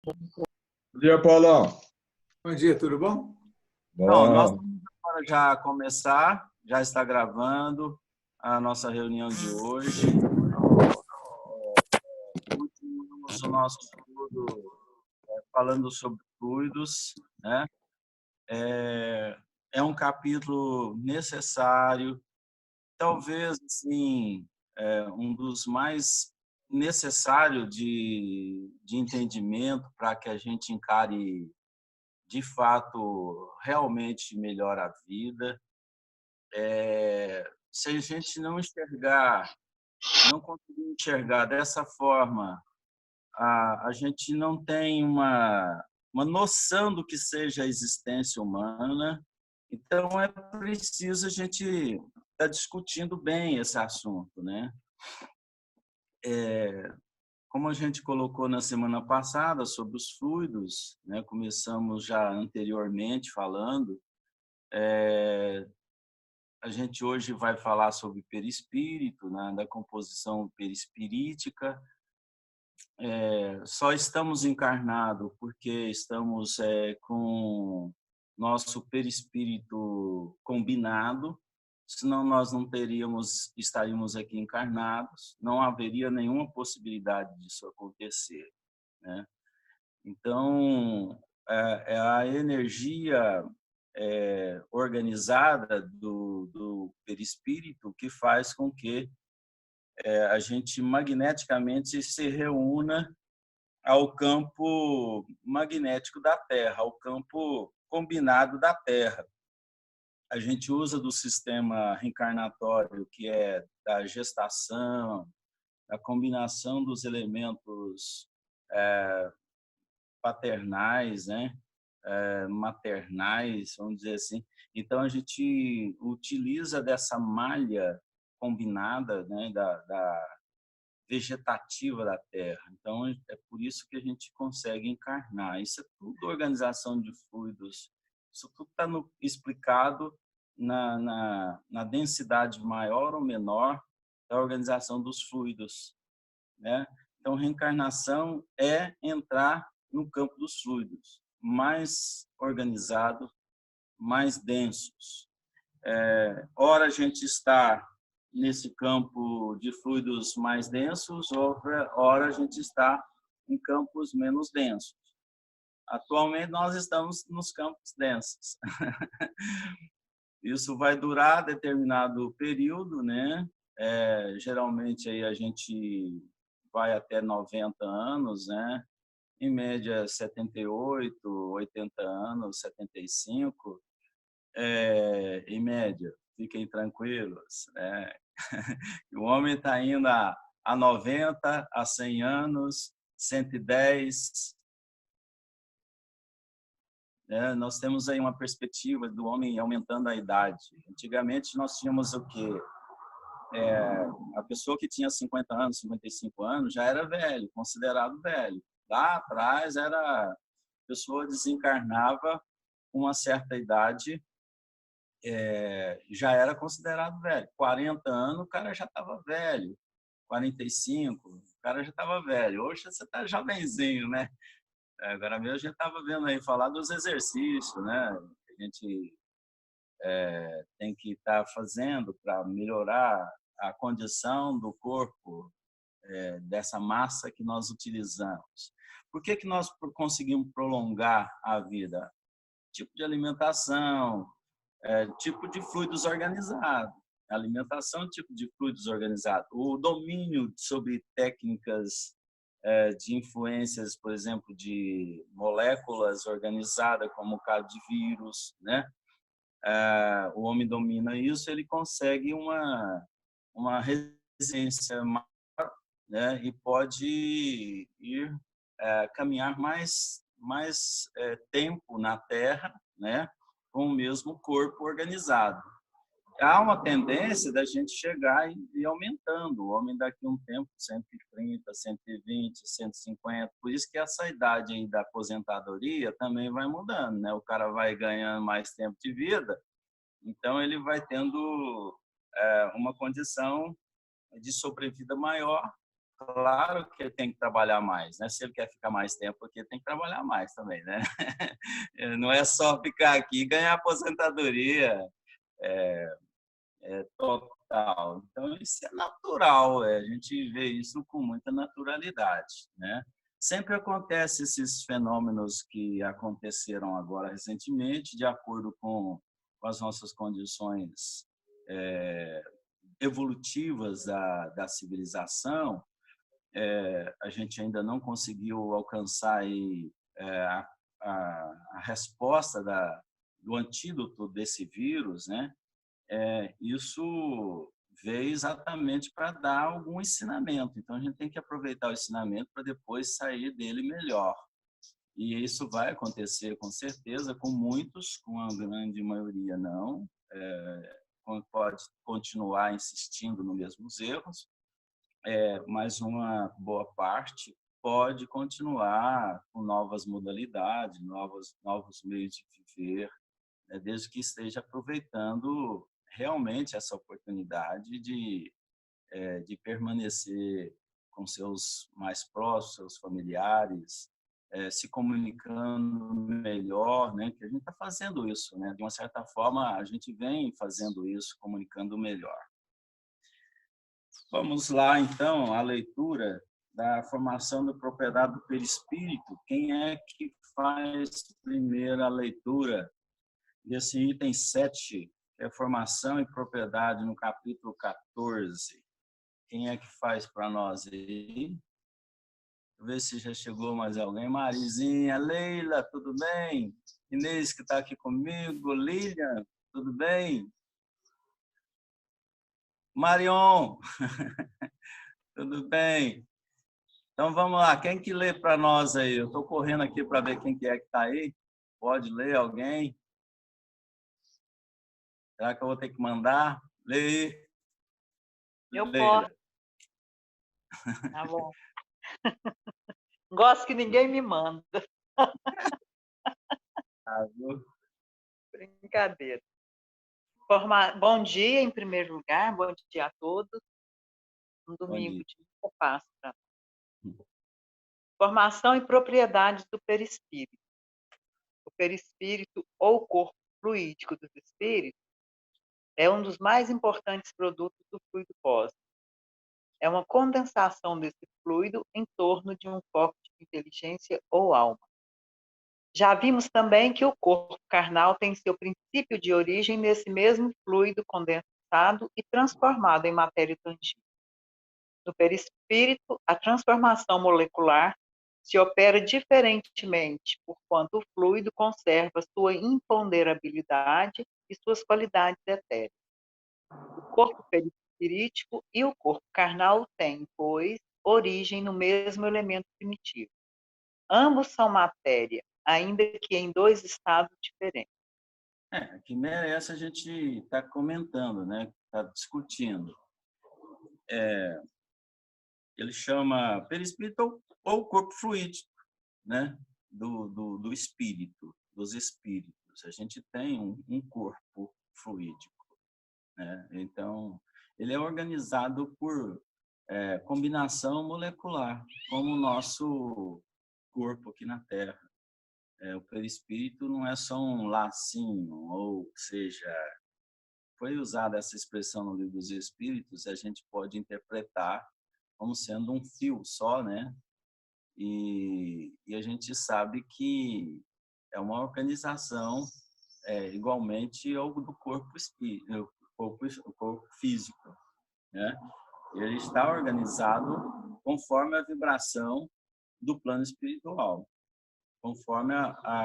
Bom dia, Paulão. Bom dia, tudo bom? Então, nós Bom, vamos agora já começar, já está gravando a nossa reunião de hoje. Continuamos o nosso estudo falando sobre fluidos, né? É um capítulo necessário, talvez assim, um dos mais necessários de entendimento para que a gente encare de fato realmente melhor a vida. Se a gente não enxergar, não conseguir enxergar dessa forma, a gente não tem uma noção do que seja a existência humana. Então, é preciso a gente estar discutindo bem esse assunto, né? Como a gente colocou na semana passada sobre os fluidos, né? Começamos já anteriormente falando, a gente hoje vai falar sobre perispírito, né, da composição perispirítica. Só estamos encarnados porque estamos com nosso perispírito combinado, senão nós não estaríamos aqui encarnados, não haveria nenhuma possibilidade disso acontecer, né? Então, é a energia organizada do perispírito que faz com que a gente magneticamente se reúna ao campo magnético da Terra, ao campo combinado da Terra. A gente usa do sistema reencarnatório, que é da gestação, a combinação dos elementos paternais, né? Maternais, vamos dizer assim. Então, a gente utiliza dessa malha combinada, né, da vegetativa da Terra. Então, é por isso que a gente consegue encarnar. Isso é tudo organização de fluidos. Isso tudo está explicado na densidade maior ou menor da organização dos fluidos, né? Então, reencarnação é entrar no campo dos fluidos, mais organizado, mais densos. Ora a gente está nesse campo de fluidos mais densos, ora a gente está em campos menos densos. Atualmente nós estamos nos campos densos. Isso vai durar determinado período, né? Geralmente aí a gente vai até 90 anos, né? Em média 78, 80 anos, 75, em média, fiquem tranquilos, né? O homem está indo a 90, a 100 anos, 110, né? Nós temos aí uma perspectiva do homem aumentando a idade. Antigamente nós tínhamos o quê? A pessoa que tinha 50 anos, 55 anos, já era velho, considerado velho. Lá atrás a pessoa desencarnava com uma certa idade, já era considerado velho. 40 anos, o cara já estava velho. 45, o cara já estava velho. Hoje você está jovenzinho, né? Agora mesmo a gente estava vendo aí falar dos exercícios, né? Que a gente tem que estar fazendo para melhorar a condição do corpo, dessa massa que nós utilizamos. Por que nós conseguimos prolongar a vida? Tipo de alimentação, tipo de fluidos organizados. Alimentação, tipo de fluidos organizados. O domínio sobre técnicas de influências, por exemplo, de moléculas organizadas, como o caso de vírus, né? O homem domina isso, ele consegue uma resistência maior, né? E pode ir caminhar mais tempo na Terra, né? Com o mesmo corpo organizado. Há uma tendência da gente chegar e ir aumentando. O homem daqui a um tempo, 130, 120, 150. Por isso que essa idade aí da aposentadoria também vai mudando, né? O cara vai ganhando mais tempo de vida, então ele vai tendo uma condição de sobrevida maior, claro que ele tem que trabalhar mais, né? Se ele quer ficar mais tempo aqui, ele tem que trabalhar mais também, né? Não é só ficar aqui e ganhar aposentadoria total. Então, isso é natural, a gente vê isso com muita naturalidade, né? Sempre acontece esses fenômenos que aconteceram agora recentemente, de acordo com as nossas condições evolutivas da civilização. A gente ainda não conseguiu alcançar aí, a resposta do antídoto desse vírus, né? Isso veio exatamente para dar algum ensinamento. Então, a gente tem que aproveitar o ensinamento para depois sair dele melhor. E isso vai acontecer com certeza, com muitos, com a grande maioria não. Pode continuar insistindo nos mesmos erros, mas uma boa parte pode continuar com novas modalidades, novos meios de viver, né, desde que esteja aproveitando realmente essa oportunidade de permanecer com seus mais próximos, seus familiares, se comunicando melhor, né? Que a gente está fazendo isso, né? De uma certa forma, a gente vem fazendo isso, comunicando melhor. Vamos lá, então, a leitura da formação da propriedade do perispírito. Quem é que faz primeiro a leitura desse item 7, que é formação e propriedade, no capítulo 14? Quem é que faz para nós aí? Deixa eu ver se já chegou mais alguém. Marizinha, Leila, tudo bem? Inês, que está aqui comigo. Lilian, tudo bem? Marion, tudo bem? Então, vamos lá. Quem que lê para nós aí? Eu estou correndo aqui para ver quem que é que está aí. Pode ler alguém? Será que eu vou ter que mandar? Lê, Eu Leila. posso. Tá bom. Gosto que ninguém me manda. Brincadeira. Bom dia, em primeiro lugar. Bom dia a todos. Um domingo de muita paz para nós. Formação e propriedades do perispírito. O perispírito, ou corpo fluídico dos espíritos, é um dos mais importantes produtos do fluido cósmico. É uma condensação desse fluido em torno de um foco de inteligência ou alma. Já vimos também que o corpo carnal tem seu princípio de origem nesse mesmo fluido condensado e transformado em matéria tangível. No perispírito, a transformação molecular se opera diferentemente, porquanto o fluido conserva sua imponderabilidade e suas qualidades etéreas. O corpo perispirítico e o corpo carnal têm, pois, origem no mesmo elemento primitivo. Ambos são matéria, ainda que em dois estados diferentes. Que merece a gente estar comentando, né? Tá discutindo. Ele chama perispírito ou corpo fluídico, né? Do espírito, dos espíritos. A gente tem um corpo fluídico, né? Então, ele é organizado por combinação molecular, como o nosso corpo aqui na Terra. O perispírito não é só um lacinho, ou seja, foi usada essa expressão no Livro dos Espíritos, a gente pode interpretar como sendo um fio só, né? E a gente sabe que é uma organização igualmente ao do corpo espírito, o corpo físico, né? Ele está organizado conforme a vibração do plano espiritual, conforme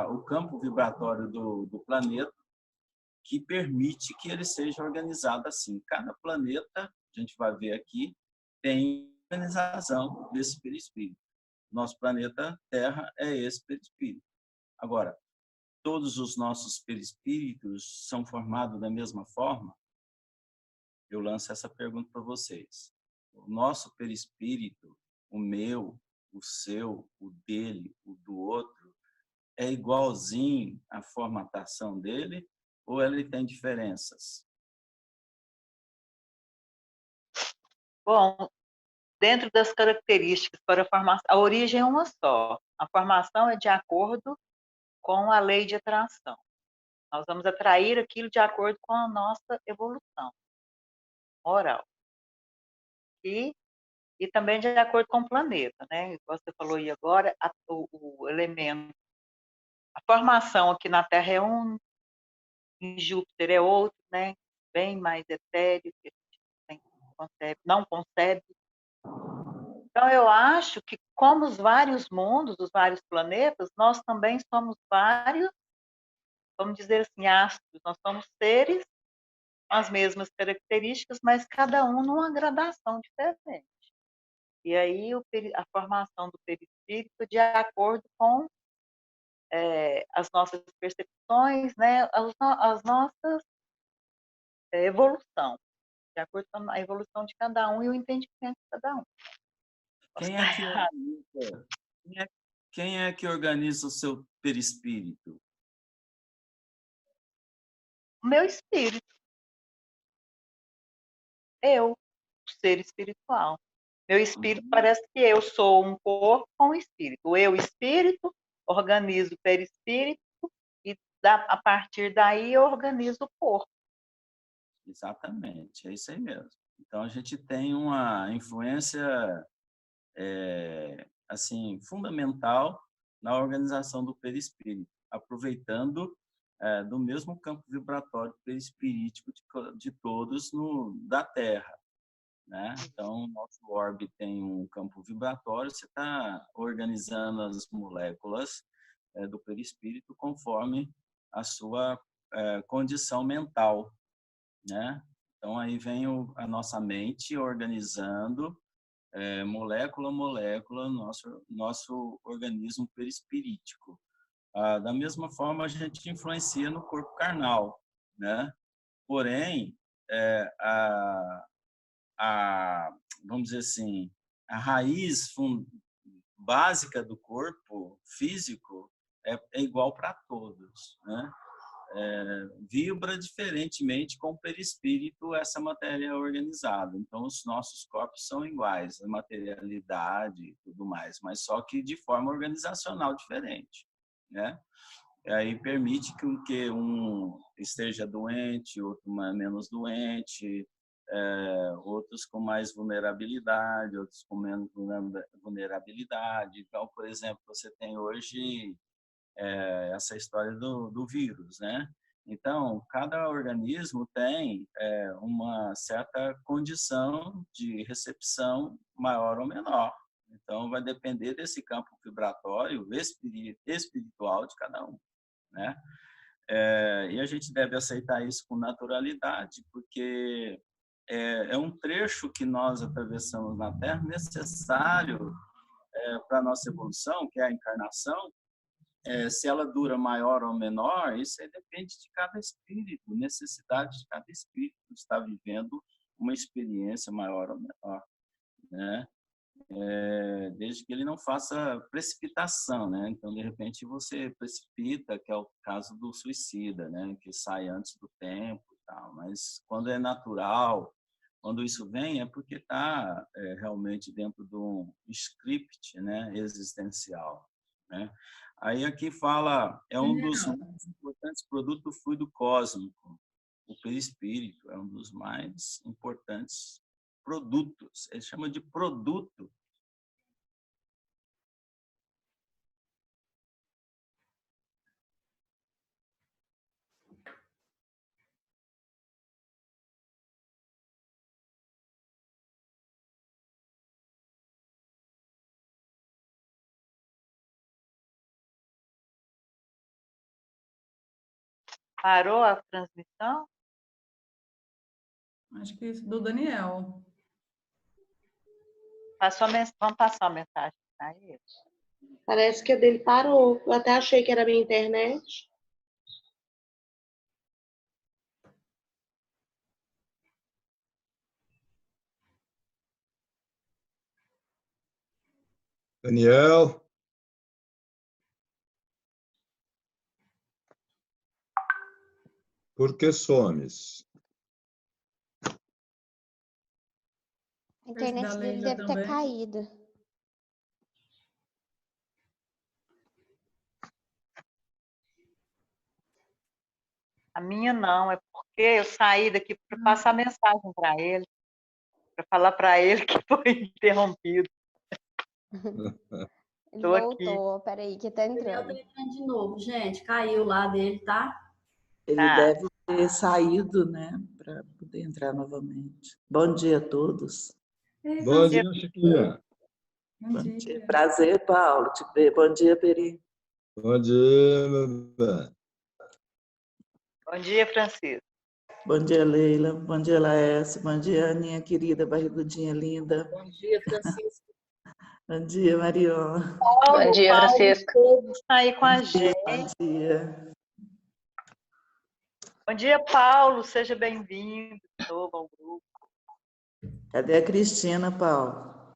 o campo vibratório do planeta, que permite que ele seja organizado assim. Cada planeta, a gente vai ver aqui, tem organização desse perispírito. Nosso planeta Terra é esse perispírito. Agora, todos os nossos perispíritos são formados da mesma forma? Eu lanço essa pergunta para vocês. O nosso perispírito, o meu, o seu, o dele, o do outro, é igualzinho à formatação dele ou ele tem diferenças? Bom, dentro das características para a formação, a origem é uma só. A formação é de acordo com a lei de atração. Nós vamos atrair aquilo de acordo com a nossa evolução moral. E também de acordo com o planeta, né? Você falou aí agora, o elemento, a formação aqui na Terra é um, em Júpiter é outro, né? Bem mais etéreo, que a gente não concebe. Então, eu acho que, como os vários mundos, os vários planetas, nós também somos vários, vamos dizer assim, astros. Nós somos seres com as mesmas características, mas cada um numa gradação diferente. E aí, a formação do perispírito de acordo com as nossas percepções, né? As nossas evolução, de acordo com a evolução de cada um e o entendimento de cada um. Quem é que organiza, quem é que organiza o seu perispírito? O meu espírito. Eu, o ser espiritual. Meu espírito parece que eu sou um corpo com espírito. O eu, espírito, organizo o perispírito e a partir daí eu organizo o corpo. Exatamente, é isso aí mesmo. Então, a gente tem uma influência assim fundamental na organização do perispírito, aproveitando do mesmo campo vibratório perispirítico de todos da Terra, né? Então, nosso orbe tem um campo vibratório, você está organizando as moléculas do perispírito conforme a sua condição mental, né? Então, aí vem a nossa mente organizando molécula a molécula nosso organismo perispirítico. Da mesma forma, a gente influencia no corpo carnal, né? Porém, vamos dizer assim, a raiz básica do corpo físico é igual para todos, né? Vibra diferentemente com o perispírito essa matéria organizada. Então, os nossos corpos são iguais, a materialidade e tudo mais, mas só que de forma organizacional diferente, né? E aí permite que um esteja doente, outro menos doente, outros com mais vulnerabilidade, outros com menos vulnerabilidade. Então, por exemplo, você tem hoje essa história do vírus, né? Então, cada organismo tem uma certa condição de recepção maior ou menor. Então, vai depender desse campo vibratório espiritual de cada um, né? E a gente deve aceitar isso com naturalidade, porque é um trecho que nós atravessamos na Terra necessário para a nossa evolução, que é a encarnação. Se ela dura maior ou menor, isso aí depende de cada espírito, necessidade de cada espírito estar vivendo uma experiência maior ou menor, né? Desde que ele não faça precipitação, né? Então, de repente, você precipita, que é o caso do suicida, né? Que sai antes do tempo e tal. Mas quando é natural, quando isso vem, é porque está realmente dentro de um script, né? Existencial, né? Aí aqui fala, é um dos mais importantes produtos do fluido cósmico. O perispírito é um dos mais importantes produtos. Ele chama de produto. Parou a transmissão? Acho que isso do Daniel. Vamos passar a mensagem para ele. Parece que a dele parou. Eu até achei que era a minha internet. Daniel? Por que somes? internet dele Leila deve ter também. caído. A minha não, é porque eu saí daqui para passar mensagem para ele, para falar para ele que foi interrompido. Ele Tô aqui. voltou, peraí, que tá Eu entrando. tô entrando de novo, gente. Caiu lá dele, tá? Ele Tá. deve ter saído, né, para poder entrar novamente. Bom dia a todos. Ei, Bom Francisco, dia, Chiquinha. bom Bom dia. dia. Prazer, Paulo, te ver. Bom dia, Peri. Bom dia, meu bem. Bom dia, Francisco. Bom dia, Leila. Bom dia, Laércio. Bom dia, Aninha, querida, barrigudinha linda. Bom dia, Francisco. Bom dia, Marion. Bom dia, Francisco. Está aí com a gente. Bom dia. Bom dia, Paulo. Seja bem-vindo de novo ao grupo. Cadê a Cristina, Paulo?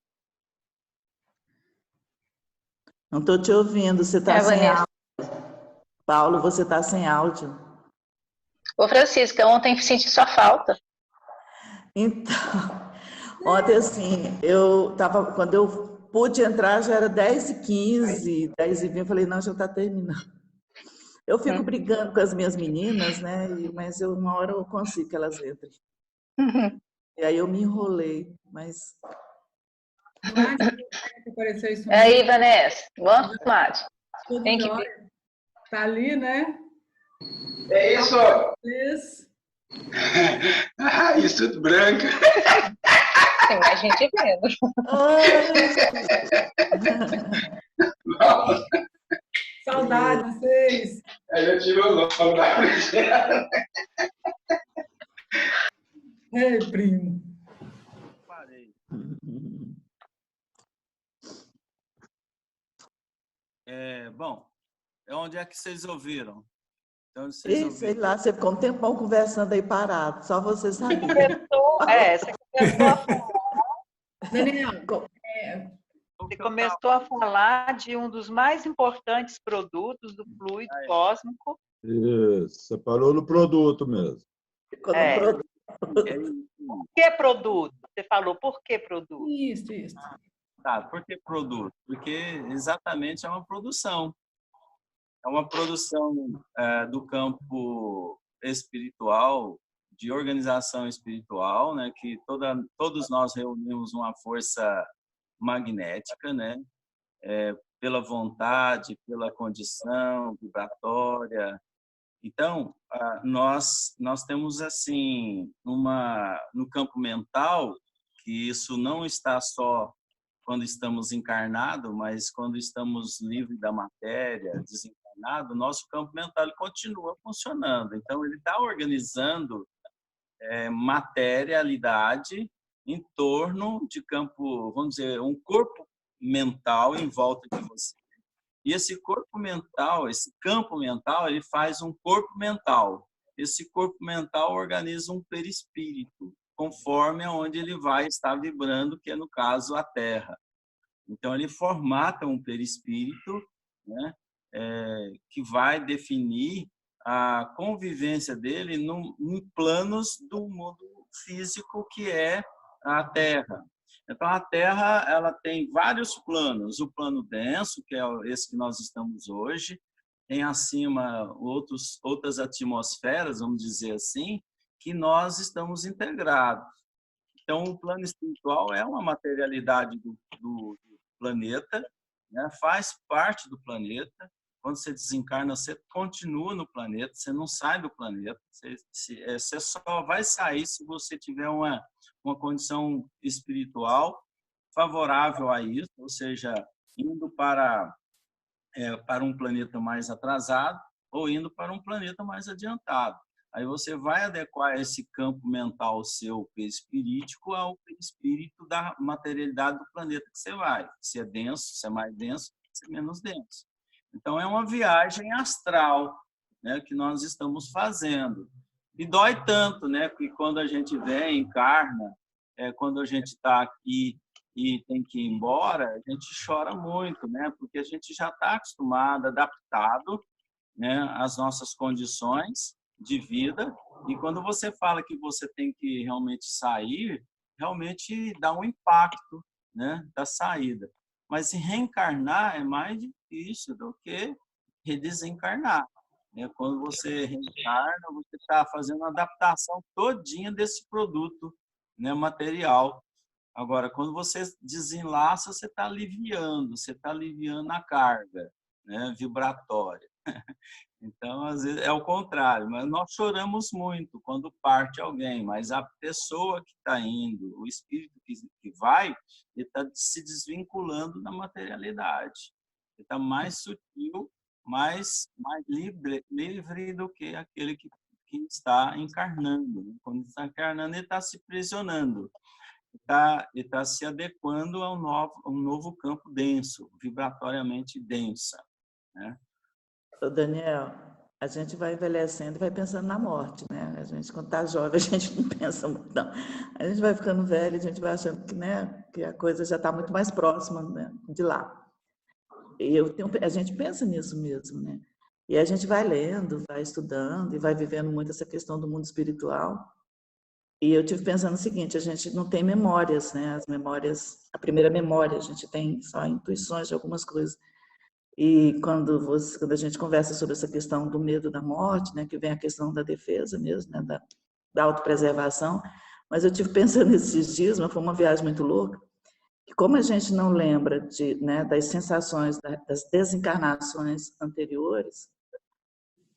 Não estou te ouvindo, você está sem Vanessa. áudio. Paulo, você está sem áudio. Ô, Francisca, ontem senti sua falta. Então, ontem, assim, quando eu pude entrar, já era 10h15, 10h20, eu falei, não, já está terminando. Eu fico brigando com as minhas meninas, né? Mas uma hora eu consigo que elas entrem. E aí eu me enrolei, mas... Que apareceu isso Aí, Vanessa. Boa tarde. tudo Tem que jóia. Tá ali, né? É isso! Isso. Isso tudo branco. Tem mais gente vendo. Não, Saudade de vocês. eu tive o nome da Ei, primo. Parei. Bom, onde é que vocês ouviram? Então, vocês Ei, sei lá, você ficou um tempão conversando aí parado, só você sabia. Você começou a falar. Daniel, Você começou a falar de um dos mais importantes produtos do fluido cósmico. Isso, você parou no produto mesmo. Ficou no produto. Por que produto? Você falou por que produto? isso. Tá, por que produto? Porque exatamente é uma produção. É uma produção do campo espiritual, de organização espiritual, né? Que todos nós reunimos uma força magnética, né? Pela vontade, pela condição vibratória. Então, nós temos, assim, no campo mental, que isso não está só quando estamos encarnados, mas quando estamos livres da matéria, desencarnado, o nosso campo mental ele continua funcionando. Então, ele está organizando materialidade em torno de campo, vamos dizer, um corpo mental em volta de você. E esse corpo mental, esse campo mental, ele faz um corpo mental. Esse corpo mental organiza um perispírito, conforme aonde ele vai estar vibrando, que é, no caso, a Terra. Então, ele formata um perispírito, né, que vai definir a convivência dele em planos do mundo físico, que é a Terra. Então, a Terra ela tem vários planos. O plano denso, que é esse que nós estamos hoje, tem acima outras atmosferas, vamos dizer assim, que nós estamos integrados. Então, o plano espiritual é uma materialidade do planeta, né? Faz parte do planeta. Quando você desencarna, você continua no planeta, você não sai do planeta. Você só vai sair se você tiver uma condição espiritual favorável a isso, ou seja, indo para um planeta mais atrasado ou indo para um planeta mais adiantado. Aí você vai adequar esse campo mental seu perispirítico ao perispírito da materialidade do planeta que você vai. Se é denso, se é mais denso, se é menos denso. Então, é uma viagem astral, né, que nós estamos fazendo. E dói tanto, né, que quando a gente vem, encarna, quando a gente está aqui e tem que ir embora, a gente chora muito, né, porque a gente já está acostumado, adaptado, né, às nossas condições de vida. E quando você fala que você tem que realmente sair, realmente dá um impacto, né, da saída. Mas se reencarnar é mais difícil do que redesencarnar. Né? Quando você reencarna, você está fazendo uma adaptação todinha desse produto, né, material. Agora, quando você desenlaça, você está aliviando a carga, né, vibratória. Então, às vezes, é o contrário, mas nós choramos muito quando parte alguém, mas a pessoa que está indo, o espírito que vai, ele está se desvinculando da materialidade. Ele está mais sutil, mais livre do que aquele que está encarnando. Quando está encarnando, ele está se prisionando. Ele tá se adequando a um novo campo denso, vibratoriamente densa, né? Ô, Daniel, a gente vai envelhecendo e vai pensando na morte, né? A gente, quando está jovem, a gente não pensa muito, não. A gente vai ficando velho, a gente vai achando que, né, que a coisa já está muito mais próxima, né, de lá. E a gente pensa nisso mesmo, né? E a gente vai lendo, vai estudando e vai vivendo muito essa questão do mundo espiritual. E eu tive pensando o seguinte, a gente não tem memórias, né? As memórias, a primeira memória, a gente tem só intuições de algumas coisas. E quando a gente conversa sobre essa questão do medo da morte, né, que vem a questão da defesa mesmo, né, da autopreservação, mas eu tive pensando esses dias, mas foi uma viagem muito louca, que como a gente não lembra né, das sensações, das desencarnações anteriores,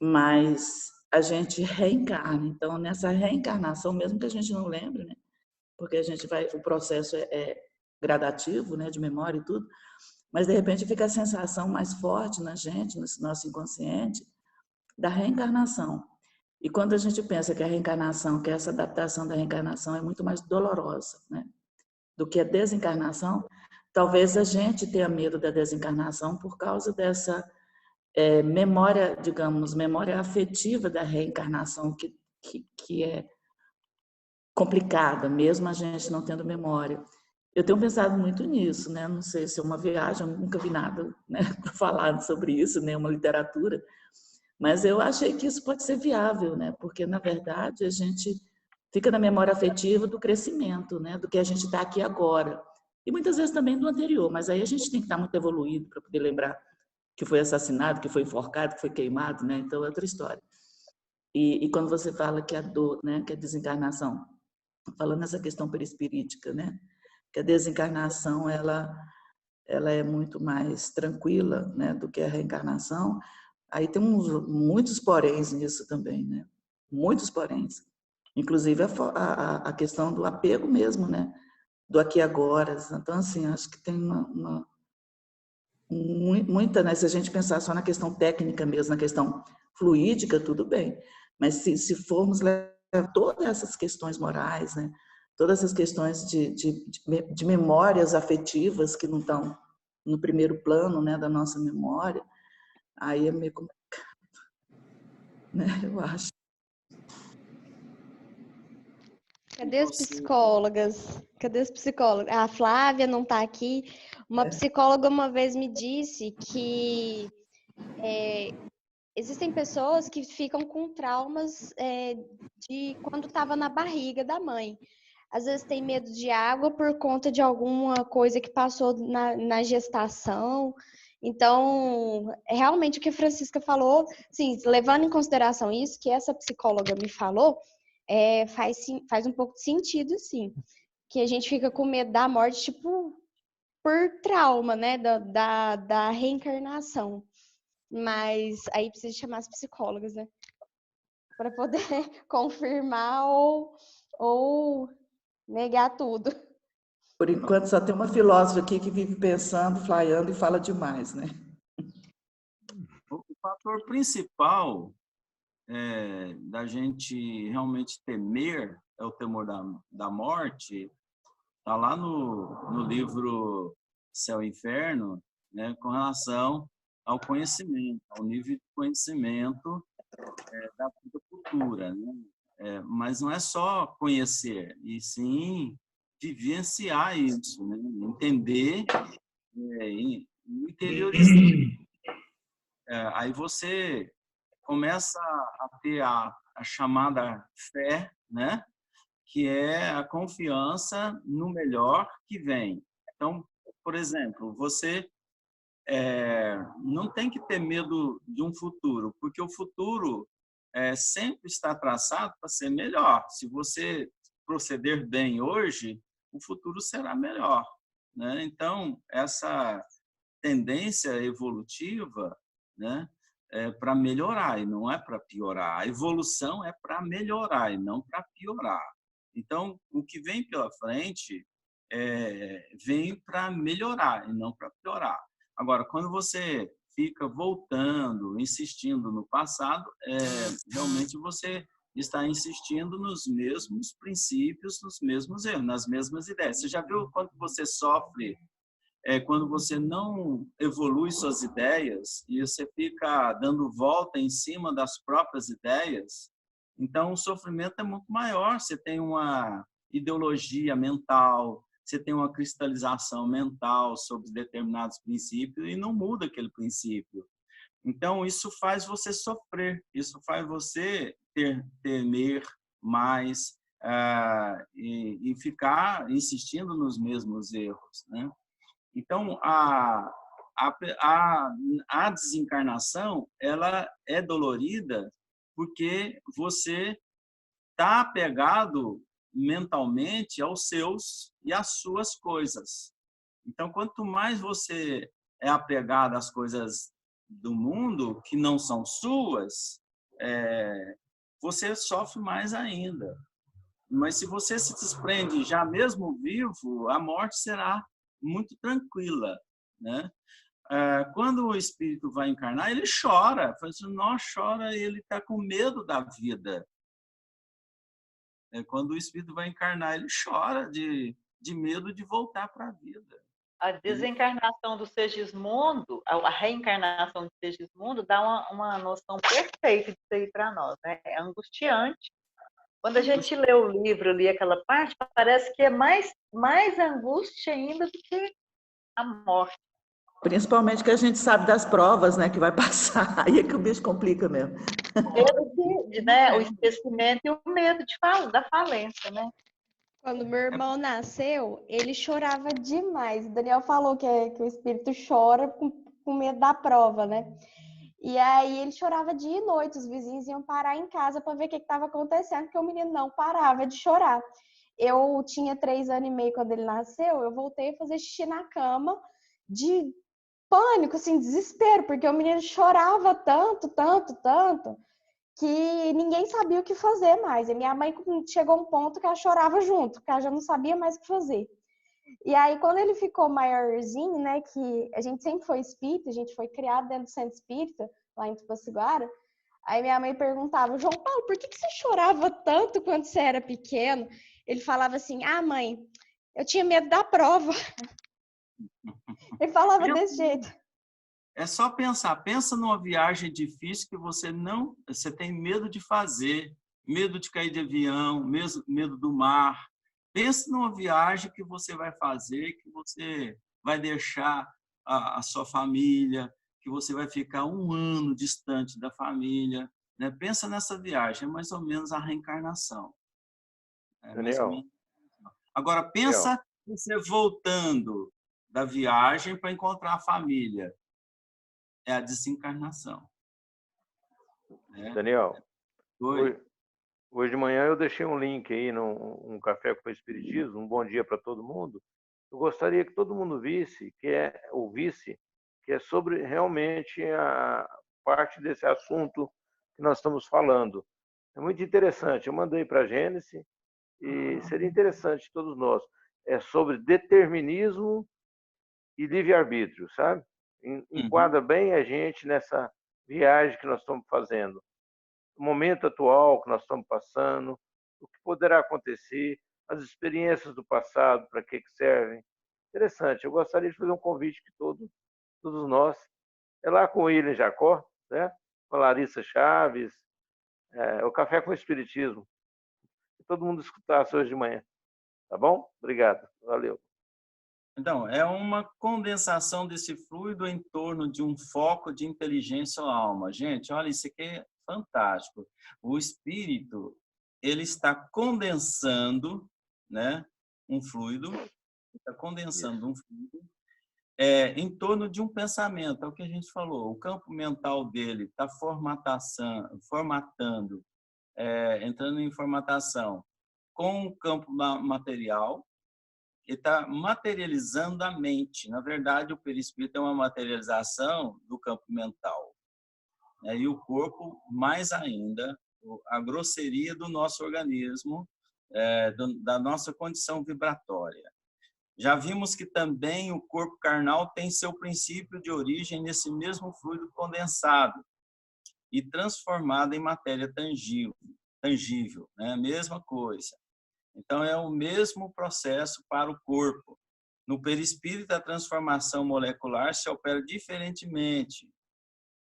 mas a gente reencarna. Então, nessa reencarnação, mesmo que a gente não lembre, né, porque o processo é gradativo, né, de memória e tudo, mas, de repente, fica a sensação mais forte na gente, no nosso inconsciente, da reencarnação. E quando a gente pensa que a reencarnação, que essa adaptação da reencarnação é muito mais dolorosa, né, do que a desencarnação, talvez a gente tenha medo da desencarnação por causa dessa memória, digamos, memória afetiva da reencarnação, que é complicada, mesmo a gente não tendo memória. Eu tenho pensado muito nisso, né? Não sei se é uma viagem, eu nunca vi nada, né, para falar sobre isso, né, uma literatura, mas eu achei que isso pode ser viável, né? Porque, na verdade, a gente fica na memória afetiva do crescimento, né, do que a gente está aqui agora. E muitas vezes também do anterior, mas aí a gente tem que estar muito evoluído para poder lembrar que foi assassinado, que foi enforcado, que foi queimado, né? Então é outra história. E quando você fala que a dor, né, que a desencarnação, falando nessa questão perispirítica, né, que a desencarnação ela é muito mais tranquila, né, do que a reencarnação. Aí tem muitos poréns nisso também, né? Muitos poréns. Inclusive a questão do apego mesmo, né? Do aqui e agora. Então, assim, acho que tem muita, né? Se a gente pensar só na questão técnica mesmo, na questão fluídica, tudo bem. Mas se formos levar todas essas questões morais, né? Todas essas questões de memórias afetivas que não estão no primeiro plano, né, da nossa memória, aí é meio complicado, né, eu acho. Cadê as psicólogas? Cadê as psicólogas? A Flávia não está aqui. Uma psicóloga uma vez me disse que existem pessoas que ficam com traumas de quando estava na barriga da mãe. Às vezes tem medo de água por conta de alguma coisa que passou na gestação. Então, realmente o que a Francisca falou, sim, levando em consideração isso, que essa psicóloga me falou, faz um pouco de sentido, sim. Que a gente fica com medo da morte, tipo, por trauma, né, da reencarnação. Mas aí precisa chamar as psicólogas, né, para poder confirmar ou negar tudo. Por enquanto, só tem uma filósofa aqui que vive pensando, flyando e fala demais, né? O fator principal da gente realmente temer, é o temor da morte, está lá no livro Céu e Inferno, né, com relação ao conhecimento, ao nível de conhecimento da vida futura, né? Mas não é só conhecer, e sim vivenciar isso, né? Entender e interiorizar. Aí você começa a ter a chamada fé, né? que é a confiança no melhor que vem. Então, por exemplo, você não tem que ter medo de um futuro, porque o futuro sempre está traçado para ser melhor. Se você proceder bem hoje, o futuro será melhor, né? Então, essa tendência evolutiva, né, é para melhorar e não é para piorar. A evolução é para melhorar e não para piorar. Então, o que vem pela frente vem para melhorar e não para piorar. Agora, quando você fica voltando, insistindo no passado, realmente você está insistindo nos mesmos princípios, nos mesmos erros, nas mesmas ideias. Você já viu quando você sofre, quando você não evolui suas ideias e você fica dando volta em cima das próprias ideias? Então, o sofrimento é muito maior. Você tem uma ideologia mental, você tem uma cristalização mental sobre determinados princípios e não muda aquele princípio. Então, isso faz você sofrer, isso faz você temer mais e ficar insistindo nos mesmos erros, né? Então, a desencarnação, ela é dolorida porque você está apegado mentalmente aos seus e às suas coisas. Então, quanto mais você é apegado às coisas do mundo que não são suas, você sofre mais ainda. Mas se você se desprende já mesmo vivo, a morte será muito tranquila, né? Quando o espírito vai encarnar, ele chora, chora, ele está com medo da vida. Quando o espírito vai encarnar, ele chora de medo de voltar para a vida. A desencarnação do Segismundo, a reencarnação do Segismundo, dá uma noção perfeita disso aí para nós, né? É angustiante. Quando a gente lê o livro, lê aquela parte, parece que é mais angústia ainda do que a morte. Principalmente que a gente sabe das provas, né, que vai passar. Aí é que o bicho complica mesmo. Né, o esquecimento e o medo da falência, né? Quando meu irmão nasceu, ele chorava demais. O Daniel falou que o espírito chora com medo da prova, né? E aí ele chorava dia e noite. Os vizinhos iam parar em casa para ver o que estava acontecendo, porque o menino não parava de chorar. Eu tinha 3 anos e meio quando ele nasceu, eu voltei a fazer xixi na cama de pânico, assim, desespero, porque o menino chorava tanto, que ninguém sabia o que fazer mais. E minha mãe chegou a um ponto que ela chorava junto, que ela já não sabia mais o que fazer. E aí, quando ele ficou maiorzinho, né, que a gente sempre foi espírita, a gente foi criado dentro do centro espírita, lá em Tupaciguara, aí minha mãe perguntava, João Paulo, por que você chorava tanto quando você era pequeno? Ele falava assim, mãe, eu tinha medo da prova. Ele falava desse jeito. É só pensar, pensa numa viagem difícil que você tem medo de fazer, medo de cair de avião, medo do mar. Pensa numa viagem que você vai fazer, que você vai deixar a sua família, que você vai ficar 1 ano distante da família, né? Pensa nessa viagem, é mais ou menos a reencarnação. Daniel. Agora, pensa você voltando da viagem para encontrar a família. É a desencarnação. Daniel, Oi. Hoje de manhã eu deixei um link aí num Café com o Espiritismo, um bom dia para todo mundo. Eu gostaria que todo mundo ouvisse, que é sobre realmente a parte desse assunto que nós estamos falando. É muito interessante. Eu mandei para a Gênesis e seria interessante todos nós. É sobre determinismo e livre-arbítrio, sabe? Enquadra bem a gente nessa viagem que nós estamos fazendo. O momento atual que nós estamos passando, o que poderá acontecer, as experiências do passado, para que servem. Interessante. Eu gostaria de fazer um convite que todos nós, lá com o William Jacó, né? Com a Larissa Chaves, o Café com o Espiritismo. Que todo mundo escutasse hoje de manhã. Tá bom? Obrigado. Valeu. Então, é uma condensação desse fluido em torno de um foco de inteligência ou alma. Gente, olha, isso aqui é fantástico. O espírito, ele está condensando, né, um fluido, está condensando um fluido em torno de um pensamento, é o que a gente falou. O campo mental dele está formatando, entrando em formatação com o campo material, ele está materializando a mente. Na verdade, o perispírito é uma materialização do campo mental. E o corpo, mais ainda, a grosseria do nosso organismo, da nossa condição vibratória. Já vimos que também o corpo carnal tem seu princípio de origem nesse mesmo fluido condensado e transformado em matéria tangível, né? Mesma coisa. Então, é o mesmo processo para o corpo. No perispírito, a transformação molecular se opera diferentemente,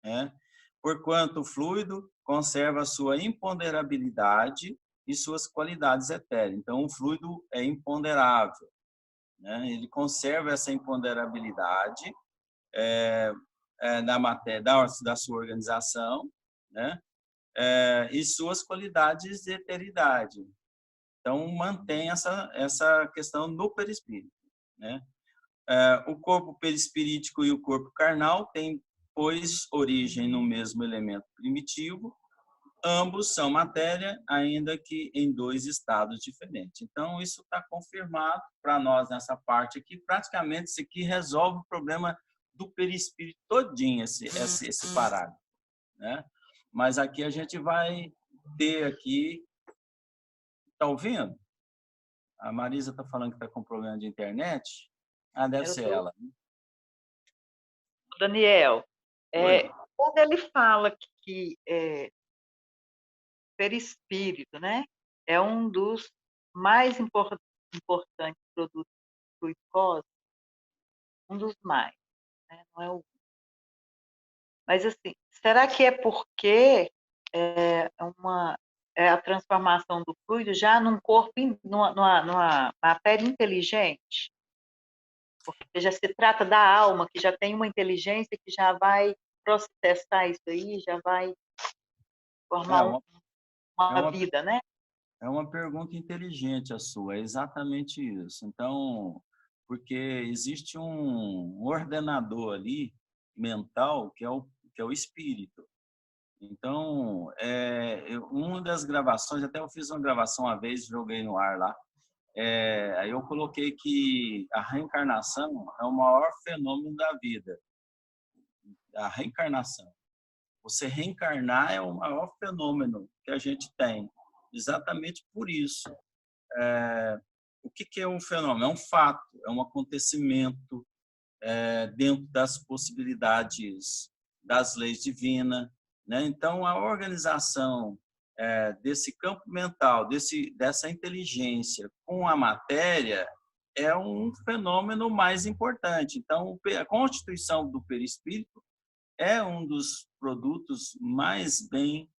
né? Porquanto o fluido conserva a sua imponderabilidade e suas qualidades etéreas. Então, o fluido é imponderável, né? Ele conserva essa imponderabilidade na matéria da sua organização, né? E suas qualidades de eteridade. Então, mantém essa questão no perispírito, né? O corpo perispirítico e o corpo carnal têm, pois, origem no mesmo elemento primitivo. Ambos são matéria, ainda que em dois estados diferentes. Então, isso está confirmado para nós nessa parte aqui. Praticamente, isso aqui resolve o problema do perispírito todinho, esse parágrafo, né? Mas aqui a gente vai ter aqui... Está ouvindo? A Marisa está falando que está com problema de internet. Deve ser ela. Daniel, quando ele fala que perispírito, né, é um dos mais importantes produtos do fluido cósmico, um dos mais, né, não é o... Mas, assim, será que é porque a transformação do fluido já num corpo, numa matéria inteligente? Porque já se trata da alma, que já tem uma inteligência que já vai processar isso aí, já vai formar uma vida, né? É uma pergunta inteligente a sua, é exatamente isso. Então, porque existe um ordenador ali, mental, que é o espírito. Então, uma das gravações, até eu fiz uma gravação uma vez, joguei no ar lá, aí eu coloquei que a reencarnação é o maior fenômeno da vida. A reencarnação. Você reencarnar é o maior fenômeno que a gente tem. Exatamente por isso. O que é um fenômeno? É um fato, é um acontecimento dentro das possibilidades das leis divinas, né? Então, a organização desse campo mental, dessa inteligência com a matéria é um fenômeno mais importante. Então, a constituição do perispírito é um dos produtos mais bem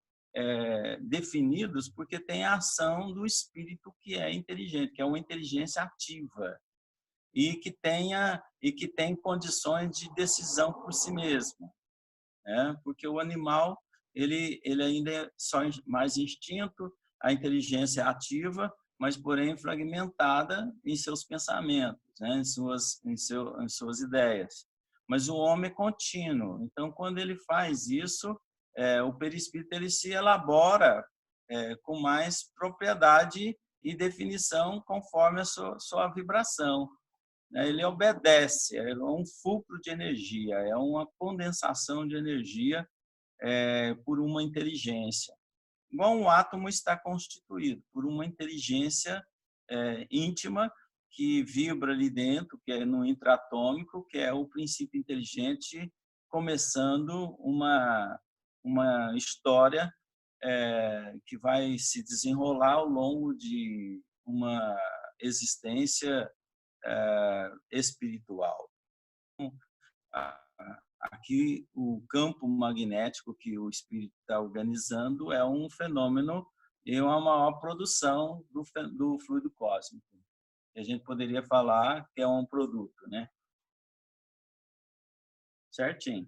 definidos, porque tem a ação do espírito que é inteligente, que é uma inteligência ativa e que tem condições de decisão por si mesmo, né? Porque o animal ele ainda é só mais instinto, a inteligência ativa, mas porém fragmentada em seus pensamentos, né? em suas ideias. Mas o homem é contínuo. Então, quando ele faz isso, o perispírito ele se elabora com mais propriedade e definição conforme a sua vibração. Ele obedece, é um fulcro de energia, é uma condensação de energia por uma inteligência. Igual um átomo está constituído por uma inteligência íntima que vibra ali dentro, que é no intratômico, que é o princípio inteligente, começando uma história que vai se desenrolar ao longo de uma existência espiritual. Aqui, o campo magnético que o espírito está organizando é um fenômeno e uma maior produção do fluido cósmico. A gente poderia falar que é um produto, né? Certinho.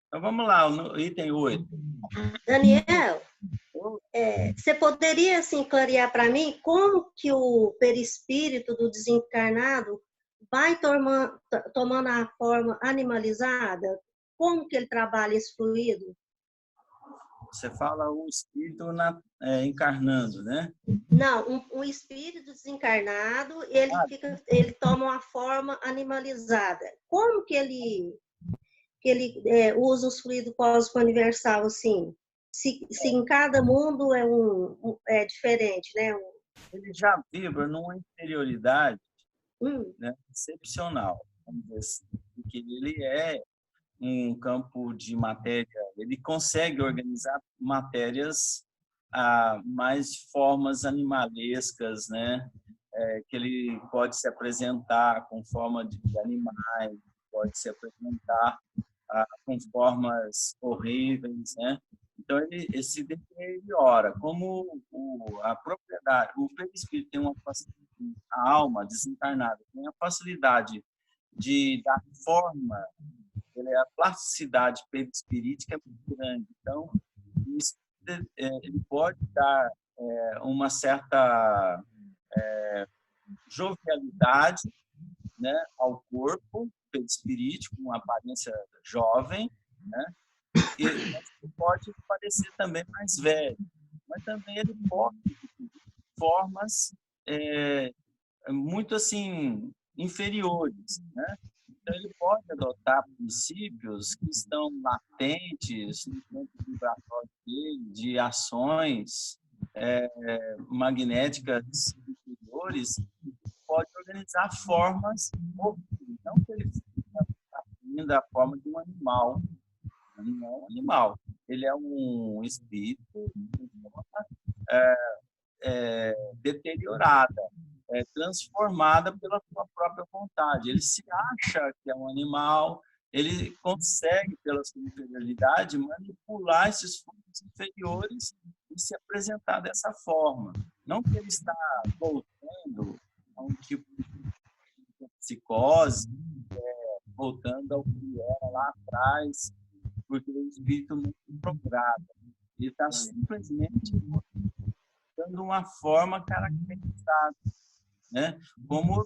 Então, vamos lá, no item 8. Daniel, Você poderia, assim, clarear para mim como que o perispírito do desencarnado vai tomando a forma animalizada? Como que ele trabalha esse fluido? Você fala o espírito encarnando, né? Não, um espírito desencarnado, ele toma uma forma animalizada. Como que ele usa os fluidos cósmico universal, assim? Se em cada mundo é diferente, né? Ele já vibra numa interioridade, né, excepcional, vamos dizer assim, porque ele é um campo de matéria, ele consegue organizar matérias a mais formas animalescas, né? Que ele pode se apresentar com forma de animais, pode se apresentar com formas horríveis, né? Então ele se deteriora, como a propriedade, o perispírito tem uma facilidade, a alma desencarnada tem a facilidade de dar forma, a plasticidade perispirítica é muito grande. Então, ele pode dar uma certa jovialidade, né, ao corpo perispirítico, uma aparência jovem, né? E pode parecer também mais velho, mas também ele pode ter formas muito assim inferiores, né? Então ele pode adotar princípios que estão latentes no campo vibratório dele, de ações magnéticas inferiores, pode organizar formas, não que ele assumindo a forma de um animal. Não é um animal, ele é um espírito de forma deteriorada, transformada pela sua própria vontade. Ele se acha que é um animal, ele consegue, pela sua inferioridade, manipular esses fluxos inferiores e se apresentar dessa forma. Não que ele está voltando a um tipo de psicose, voltando ao que era lá atrás, porque o espírito não se programa. Ele está simplesmente dando uma forma caracterizada, né? Como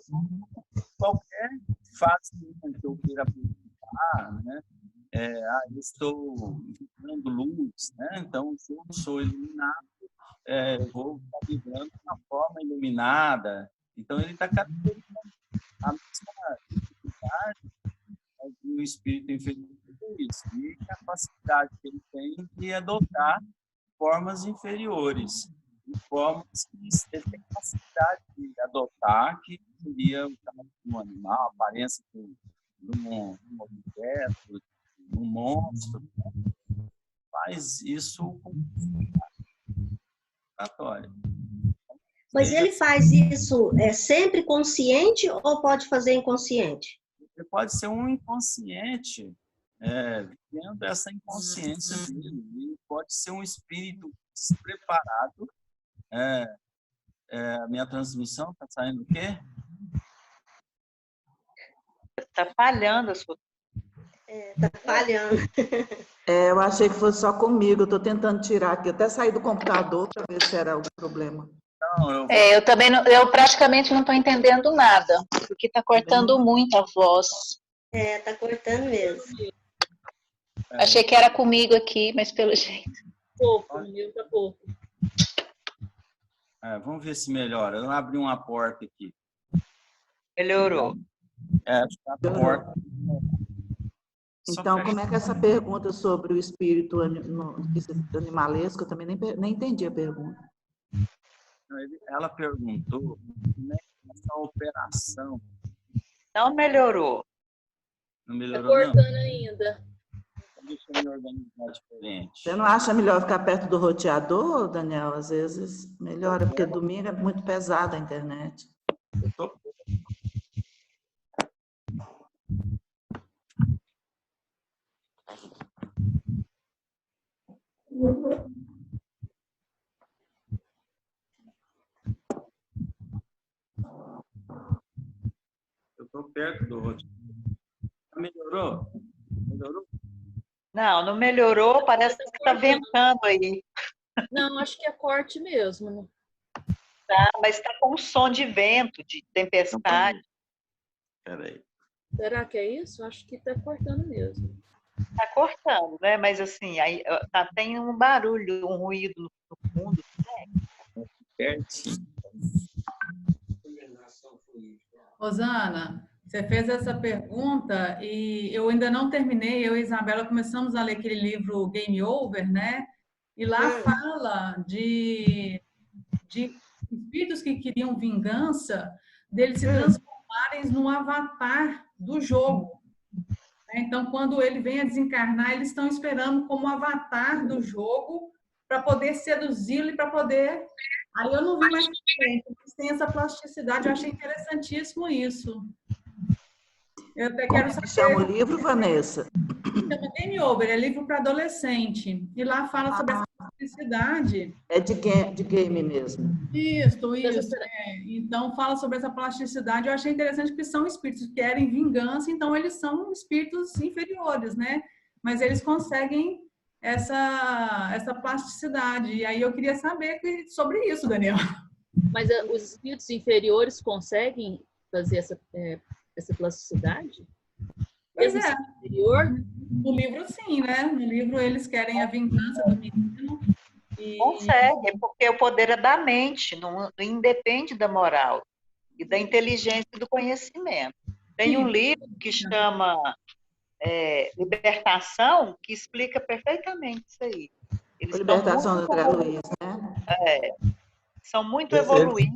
qualquer fase que eu queira apresentar, né? Estou vibrando luz, né? Então, se eu sou iluminado, vou estar vibrando de uma forma iluminada. Então, ele está caracterizando a mesma dificuldade do espírito inferior e a capacidade que ele tem de adotar formas inferiores, formas que ele tem capacidade de adotar, que seria o caso de um animal, a aparência de um objeto, de um monstro. Faz isso com vibratório. Mas ele faz isso sempre consciente ou pode fazer inconsciente? Ele pode ser um inconsciente, vivendo essa inconsciência dele. Ele pode ser um espírito despreparado. A minha transmissão está saindo o quê? Está falhando a sua. Está falhando. Eu achei que fosse só comigo. Estou tentando tirar aqui, até sair do computador para ver se era algum problema. Não, eu também não, eu praticamente não estou entendendo nada, porque está cortando muito a voz. Está cortando mesmo. Achei que era comigo aqui, mas pelo jeito. Pouco, menino, tá pouco. Vamos ver se melhora. Eu abri uma porta aqui. Melhorou. Acho que a porta. Então, como é que essa pergunta sobre o espírito animalesco, eu também nem entendi a pergunta. Ela perguntou como é que essa operação... Não melhorou. Não melhorou, tá cortando ainda. Deixa eu me organizar diferente. Você não acha melhor ficar perto do roteador, Daniel? Às vezes melhora, porque domingo é muito pesada a internet. Eu tô... Eu tô perto do roteador. Melhorou? Melhorou? Não melhorou, parece que está ventando aí. Não, acho que é corte mesmo. Tá, mas está com um som de vento, de tempestade. Peraí. Será que é isso? Acho que está cortando mesmo. Está cortando, né? Mas assim, aí tem um barulho, um ruído no fundo. Pertinho. Rosana, você fez essa pergunta e eu ainda não terminei. Eu e Isabela começamos a ler aquele livro Game Over, né? E lá fala de espíritos que queriam vingança, deles se transformarem no avatar do jogo. Então, quando ele vem a desencarnar, eles estão esperando como avatar do jogo para poder seduzi-lo e para poder... Aí eu não vi mais frente, mas tem essa plasticidade, eu achei interessantíssimo isso. Eu até quero saber... Chama o livro, Vanessa? Chama Game Over, é livro para adolescente. E lá fala sobre essa plasticidade. É de game mesmo. Isso. Então, fala sobre essa plasticidade. Eu achei interessante que são espíritos que querem vingança, então eles são espíritos inferiores, né? Mas eles conseguem essa plasticidade. E aí eu queria saber sobre isso, Daniel. Mas os espíritos inferiores conseguem fazer essa plasticidade? Pois Mesmo é. inferior? No livro, sim, né? No livro, eles querem a vingança do menino. Consegue, porque o poder é da mente, não independe da moral e da inteligência e do conhecimento. Tem um livro que chama Libertação, que explica perfeitamente isso aí. Eles Libertação do André Luiz, né? São muito evoluídos.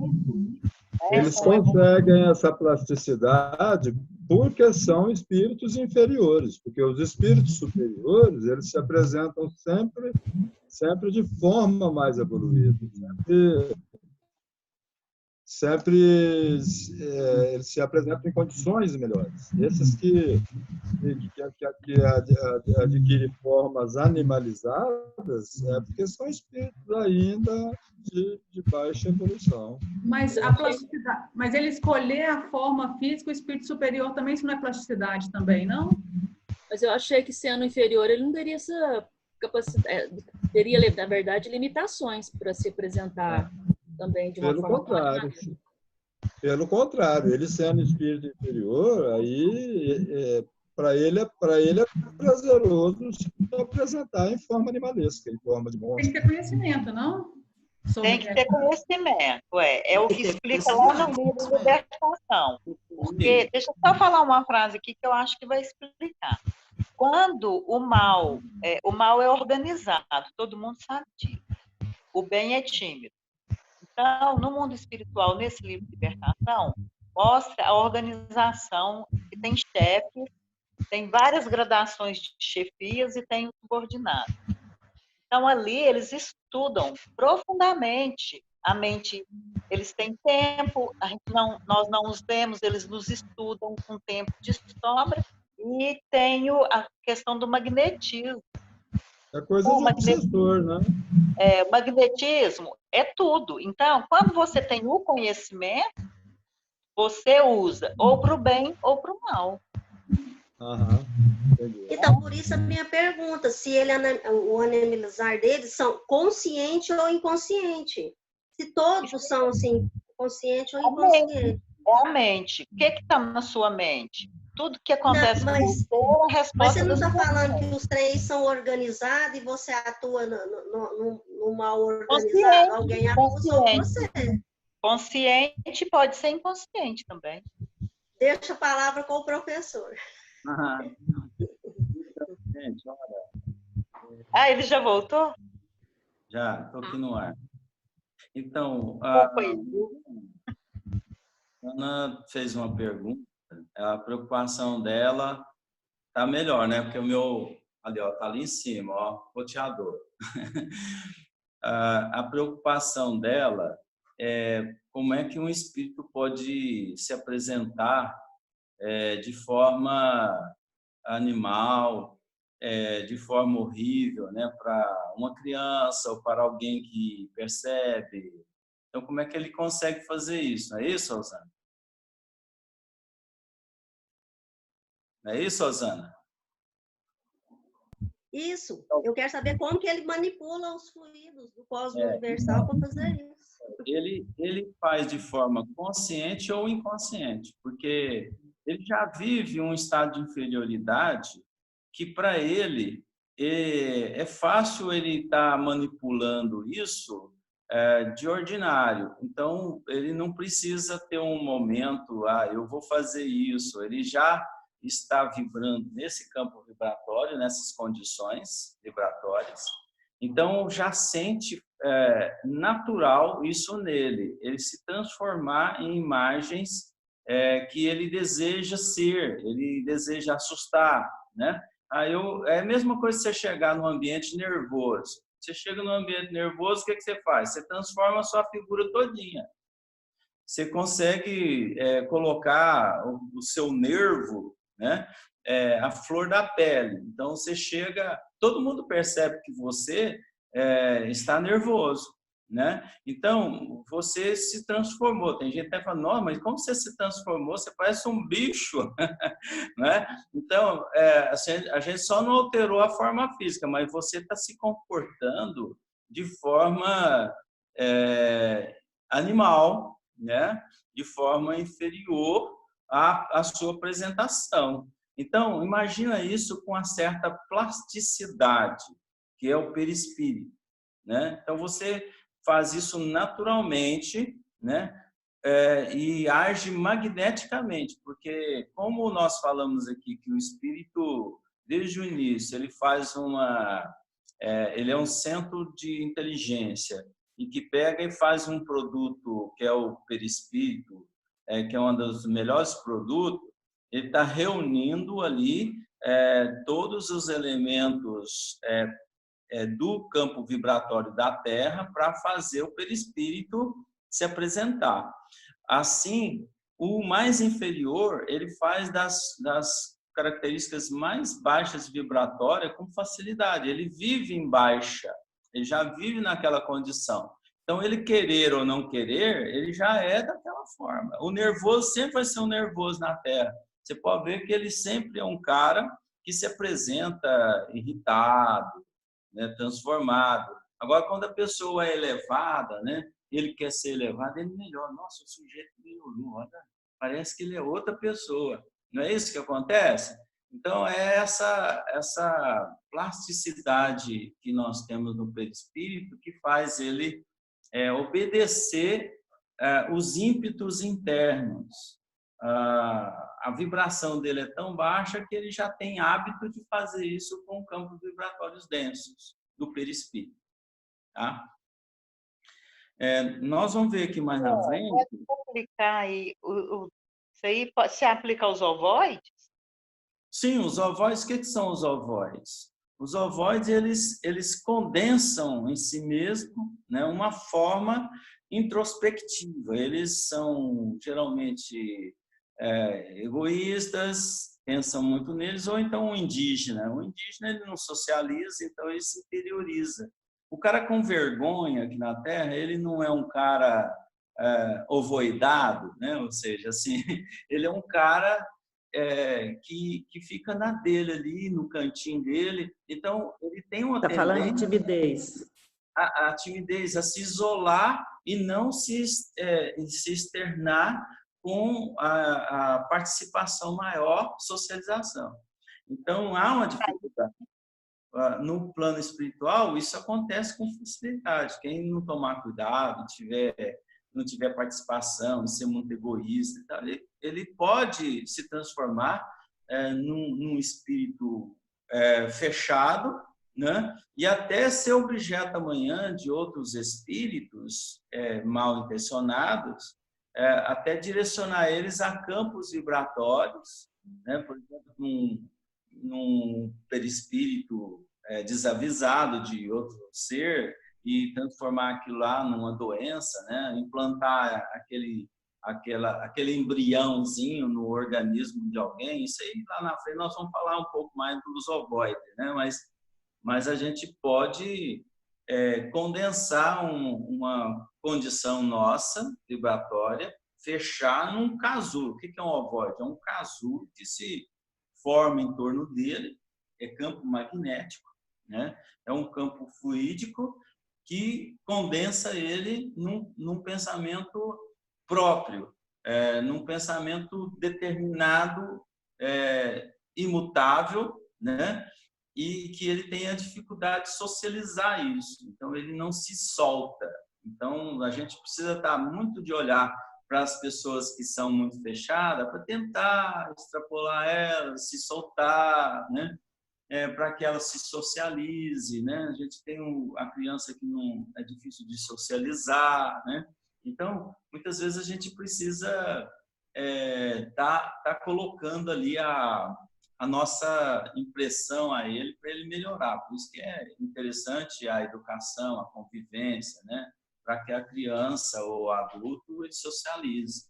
Eles conseguem essa plasticidade porque são espíritos inferiores, porque os espíritos superiores, eles se apresentam sempre de forma mais evoluída, sempre eles se apresentam em condições melhores. Esses que adquirem formas animalizadas é porque são espíritos ainda de baixa evolução. Mas a plasticidade, mas ele escolher a forma física, o espírito superior também, isso não é plasticidade também, não? Mas eu achei que sendo inferior, ele não teria essa capacidade, teria, na verdade, limitações para se apresentar também de uma forma. Pelo contrário, ele sendo espírito inferior, aí para ele é prazeroso se apresentar em forma animalesca, em forma de monstro. Tem que ter conhecimento, não? Tem que ter conhecimento, é o que explica lá no livro Libertação. Porque, deixa eu só falar uma frase aqui que eu acho que vai explicar. Quando o mal é organizado, todo mundo sabe disso. O bem é tímido. Então, no mundo espiritual, nesse livro Libertação, mostra a organização que tem chefes, tem várias gradações de chefias e tem o subordinado. Então, ali, eles estudam profundamente a mente. Eles têm tempo, nós não os temos, eles nos estudam com tempo de sobra. E tem a questão do magnetismo. É coisa de obsessor, né? O magnetismo é tudo. Então, quando você tem o conhecimento, você usa ou para o bem ou para o mal. Então, por isso a minha pergunta, se o animalizar deles são consciente ou inconsciente. Se todos são assim, consciente ou inconsciente. É a mente. O que está na sua mente? Tudo que acontece com você é a resposta. Mas você não está falando que os três são organizados e você atua no mal organizado? Alguém atua você. Consciente pode ser inconsciente também. Deixa a palavra com o professor. Gente, olha. Ele já voltou? Já, estou aqui no ar. Então, Ana fez uma pergunta, a preocupação dela tá melhor, né? Porque o meu, ali, ó, tá ali em cima, ó, roteador. A preocupação dela é como é que um espírito pode se apresentar de forma animal, de forma horrível, né? Para uma criança ou para alguém que percebe. Então, como é que ele consegue fazer isso? Não é isso, Rosana? Não é isso, Rosana? Isso. Eu quero saber como que ele manipula os fluidos do cosmos universal para fazer isso. Ele faz de forma consciente ou inconsciente, porque ele já vive um estado de inferioridade que, para ele, é fácil ele estar manipulando isso de ordinário. Então, ele não precisa ter um momento, eu vou fazer isso. Ele já está vibrando nesse campo vibratório, nessas condições vibratórias. Então, já sente natural isso nele, ele se transformar em imagens que ele deseja ser, ele deseja assustar, né? É a mesma coisa que você chegar num ambiente nervoso. Você chega num ambiente nervoso, o que você faz? Você transforma a sua figura todinha. Você consegue colocar o seu nervo, né? A flor da pele. Então, você chega... Todo mundo percebe que você está nervoso, né? Então, você se transformou. Tem gente que fala, não, mas como você se transformou? Você parece um bicho, né? Então, a gente só não alterou a forma física, mas você está se comportando de forma animal, né? De forma inferior à sua apresentação. Então, imagina isso com uma certa plasticidade, que é o perispírito, né? Então, você faz isso naturalmente, né? E age magneticamente, porque, como nós falamos aqui, que o espírito, desde o início, ele faz ele é um centro de inteligência, e que pega e faz um produto, que é o perispírito, que é um dos melhores produtos, ele está reunindo ali todos os elementos do campo vibratório da Terra para fazer o perispírito se apresentar. Assim, o mais inferior, ele faz das características mais baixas vibratórias com facilidade. Ele vive em baixa, ele já vive naquela condição. Então, ele querer ou não querer, ele já é daquela forma. O nervoso sempre vai ser um nervoso na Terra. Você pode ver que ele sempre é um cara que se apresenta irritado, né, transformado. Agora, quando a pessoa é elevada, né, ele quer ser elevado, ele melhora. Nossa, o sujeito melhorou, olha, parece que ele é outra pessoa. Não é isso que acontece? Então, é essa plasticidade que nós temos no perispírito que faz ele obedecer os ímpetos internos. A vibração dele é tão baixa que ele já tem hábito de fazer isso com campos vibratórios densos do perispírito. Tá? Nós vamos ver aqui mais na frente. Pode explicar aí, isso aí se aplica aos ovoides? Sim, os ovoides, o que são os ovoides? Os ovoides, eles condensam em si mesmo, né, uma forma introspectiva. Eles são geralmente egoístas, pensam muito neles, ou então o indígena. O indígena ele não socializa, então ele se interioriza. O cara com vergonha aqui na Terra, ele não é um cara ovoidado, né? Ou seja, assim, ele é um cara que fica na dele ali, no cantinho dele. Então, ele tem uma tendência... Está falando de timidez. A timidez, a se isolar e não se externar com a participação maior, socialização. Então, há uma dificuldade. No plano espiritual, isso acontece com facilidade. Quem não tomar cuidado, não tiver participação, ser muito egoísta, ele pode se transformar num espírito fechado, né? E até ser objeto amanhã de outros espíritos mal intencionados, até direcionar eles a campos vibratórios, né? Por exemplo, num perispírito desavisado de outro ser e transformar aquilo lá numa doença, né? Implantar aquele embriãozinho no organismo de alguém. Isso aí lá na frente nós vamos falar um pouco mais dos ovoides, né? Mas a gente pode condensar uma condição nossa, vibratória, fechar num casulo. O que é um ovoide? É um casulo que se forma em torno dele, é campo magnético, né? É um campo fluídico que condensa ele num pensamento próprio, num pensamento determinado, imutável, né? E que ele tem a dificuldade de socializar isso. Então, ele não se solta. Então, a gente precisa estar muito de olhar para as pessoas que são muito fechadas, para tentar extrapolar elas, se soltar, né? Para que ela se socialize, né? A gente tem a criança que não é difícil de socializar, né? Então, muitas vezes a gente precisa tá colocando ali a nossa impressão a ele para ele melhorar. Por isso que é interessante a educação, a convivência, né? Para que a criança ou o adulto ele socialize.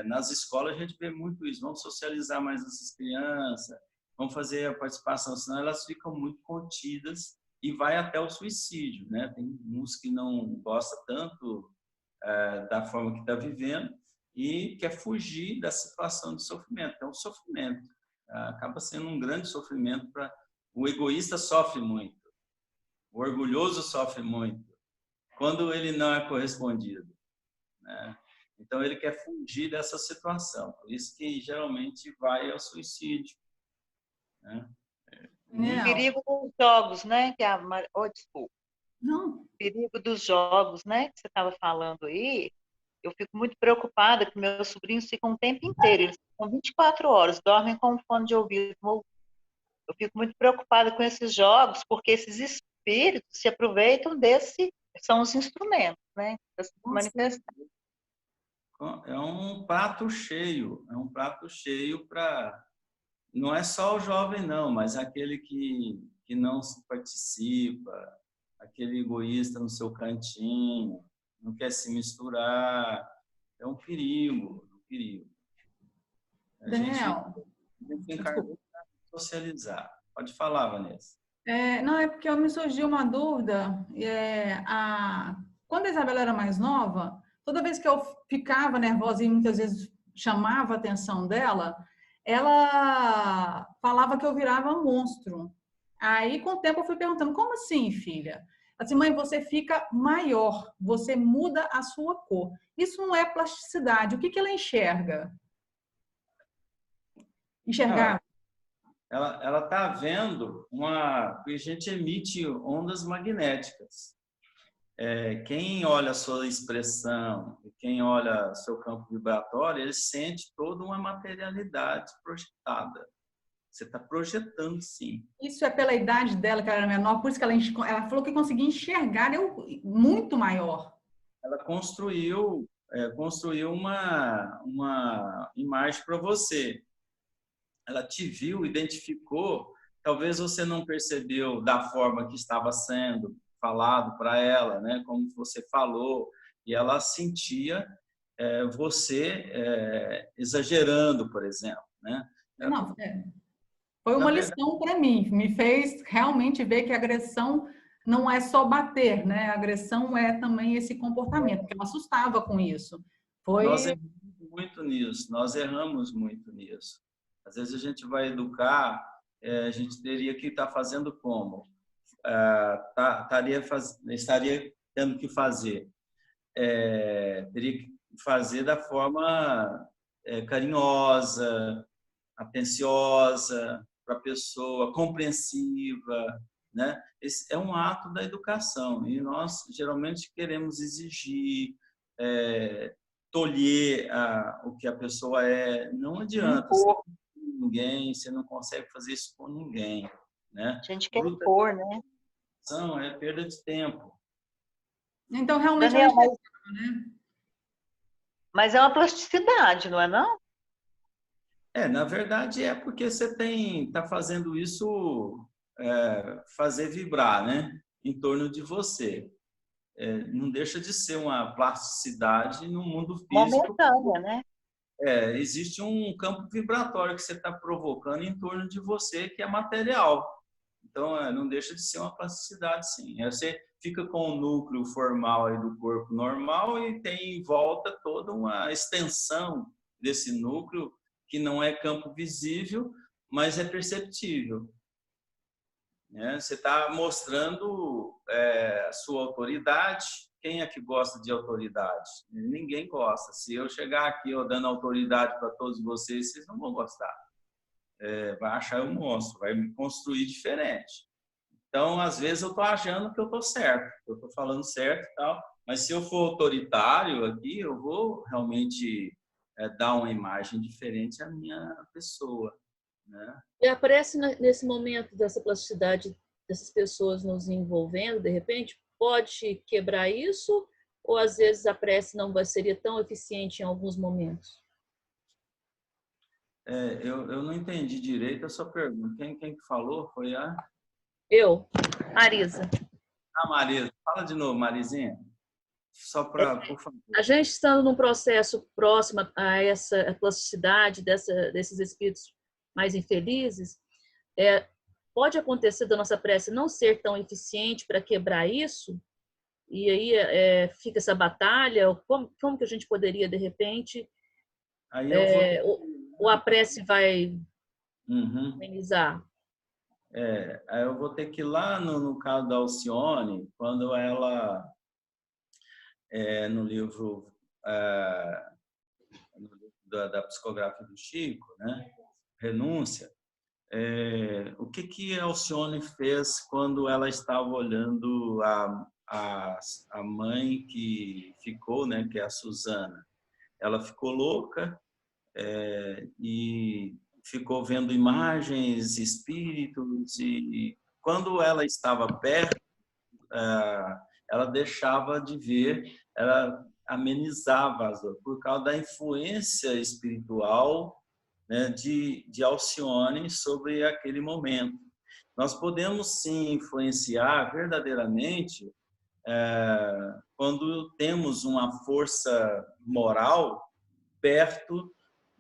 Nas escolas a gente vê muito isso. Vamos socializar mais essas crianças, vamos fazer a participação, senão elas ficam muito contidas e vai até o suicídio, né? Tem uns que não gostam tanto da forma que está vivendo e quer fugir da situação de sofrimento. É um sofrimento. Acaba sendo um grande sofrimento para o egoísta sofre muito, o orgulhoso sofre muito quando ele não é correspondido, né? Então ele quer fugir dessa situação, por isso que geralmente vai ao suicídio, né? O perigo dos jogos, né? Que desculpa. Não. O perigo dos jogos, né? Que você estava falando aí. Eu fico muito preocupada que meus sobrinhos ficam o tempo inteiro, eles ficam 24 horas, dormem com um fone de ouvido. Eu fico muito preocupada com esses jogos, porque esses espíritos se aproveitam são os instrumentos, né? Das manifestações. É um prato cheio para... Não é só o jovem, não, mas aquele que não participa, aquele egoísta no seu cantinho, não quer se misturar, é um perigo, Daniel, a gente encarnou para socializar. Pode falar, Vanessa. Não, é porque me surgiu uma dúvida. Quando a Isabela era mais nova, toda vez que eu ficava nervosa e muitas vezes chamava a atenção dela, ela falava que eu virava um monstro. Aí, com o tempo, eu fui perguntando, como assim, filha? Assim, mãe, você fica maior, você muda a sua cor. Isso não é plasticidade. O que ela enxerga? Enxergar? Ela está vendo que a gente emite ondas magnéticas. Quem olha a sua expressão, quem olha seu campo vibratório, ele sente toda uma materialidade projetada. Você está projetando, sim. Isso é pela idade dela, que ela era menor, por isso que ela falou que conseguia enxergar muito maior. Ela construiu uma imagem para você. Ela te viu, identificou, talvez você não percebeu da forma que estava sendo falado para ela, né? Como você falou, e ela sentia você exagerando, por exemplo, né? Não, foi uma lição para mim, me fez realmente ver que a agressão não é só bater, né? A agressão é também esse comportamento, porque ela assustava com isso. Nós erramos muito nisso. Às vezes a gente vai educar, a gente teria que estar fazendo como? Estaria tendo que fazer. Teria que fazer da forma carinhosa, atenciosa para a pessoa, compreensiva, né? Esse é um ato da educação e nós geralmente queremos exigir, tolher o que a pessoa é. Não adianta. Ninguém, você não consegue fazer isso com ninguém, né? A gente quer impor, né? É perda de tempo. Então, realmente, Daniel, né? Mas é uma plasticidade, não é não? Na verdade é porque você está fazendo isso fazer vibrar, né? Em torno de você. Não deixa de ser uma plasticidade no mundo físico. Momentânea, né? Existe um campo vibratório que você está provocando em torno de você, que é material. Então, não deixa de ser uma plasticidade, sim. Você fica com o núcleo formal aí do corpo normal e tem em volta toda uma extensão desse núcleo que não é campo visível, mas é perceptível. né? Você está mostrando a sua autoridade. Quem é que gosta de autoridade? Ninguém gosta. Se eu chegar aqui dando autoridade para todos vocês, vocês não vão gostar. Vai achar um monstro, vai me construir diferente. Então, às vezes, eu estou achando que eu estou certo, que eu estou falando certo e tal, mas se eu for autoritário aqui, eu vou realmente dar uma imagem diferente à minha pessoa, né? E aparece nesse momento dessa plasticidade dessas pessoas nos envolvendo, de repente, pode quebrar isso? Ou às vezes a prece não seria tão eficiente em alguns momentos? Eu não entendi direito a sua pergunta. Quem que falou foi a... Eu, Marisa. Marisa. Fala de novo, Marizinha. Só para, por favor. A gente estando num processo próximo a essa plasticidade desses espíritos mais infelizes, pode acontecer da nossa prece não ser tão eficiente para quebrar isso? E aí fica essa batalha? Como que a gente poderia, de repente, aí ou a prece vai amenizar? Aí eu vou ter que ir lá no caso da Alcione, quando ela, no livro da psicografia do Chico, né, Renúncia, o que a Alcione fez quando ela estava olhando a mãe que ficou, né, que é a Susana? Ela ficou louca e ficou vendo imagens, espíritos, e quando ela estava perto, ela deixava de ver, ela amenizava as dores, por causa da influência espiritual, né, de Alcione sobre aquele momento. Nós podemos sim influenciar verdadeiramente quando temos uma força moral perto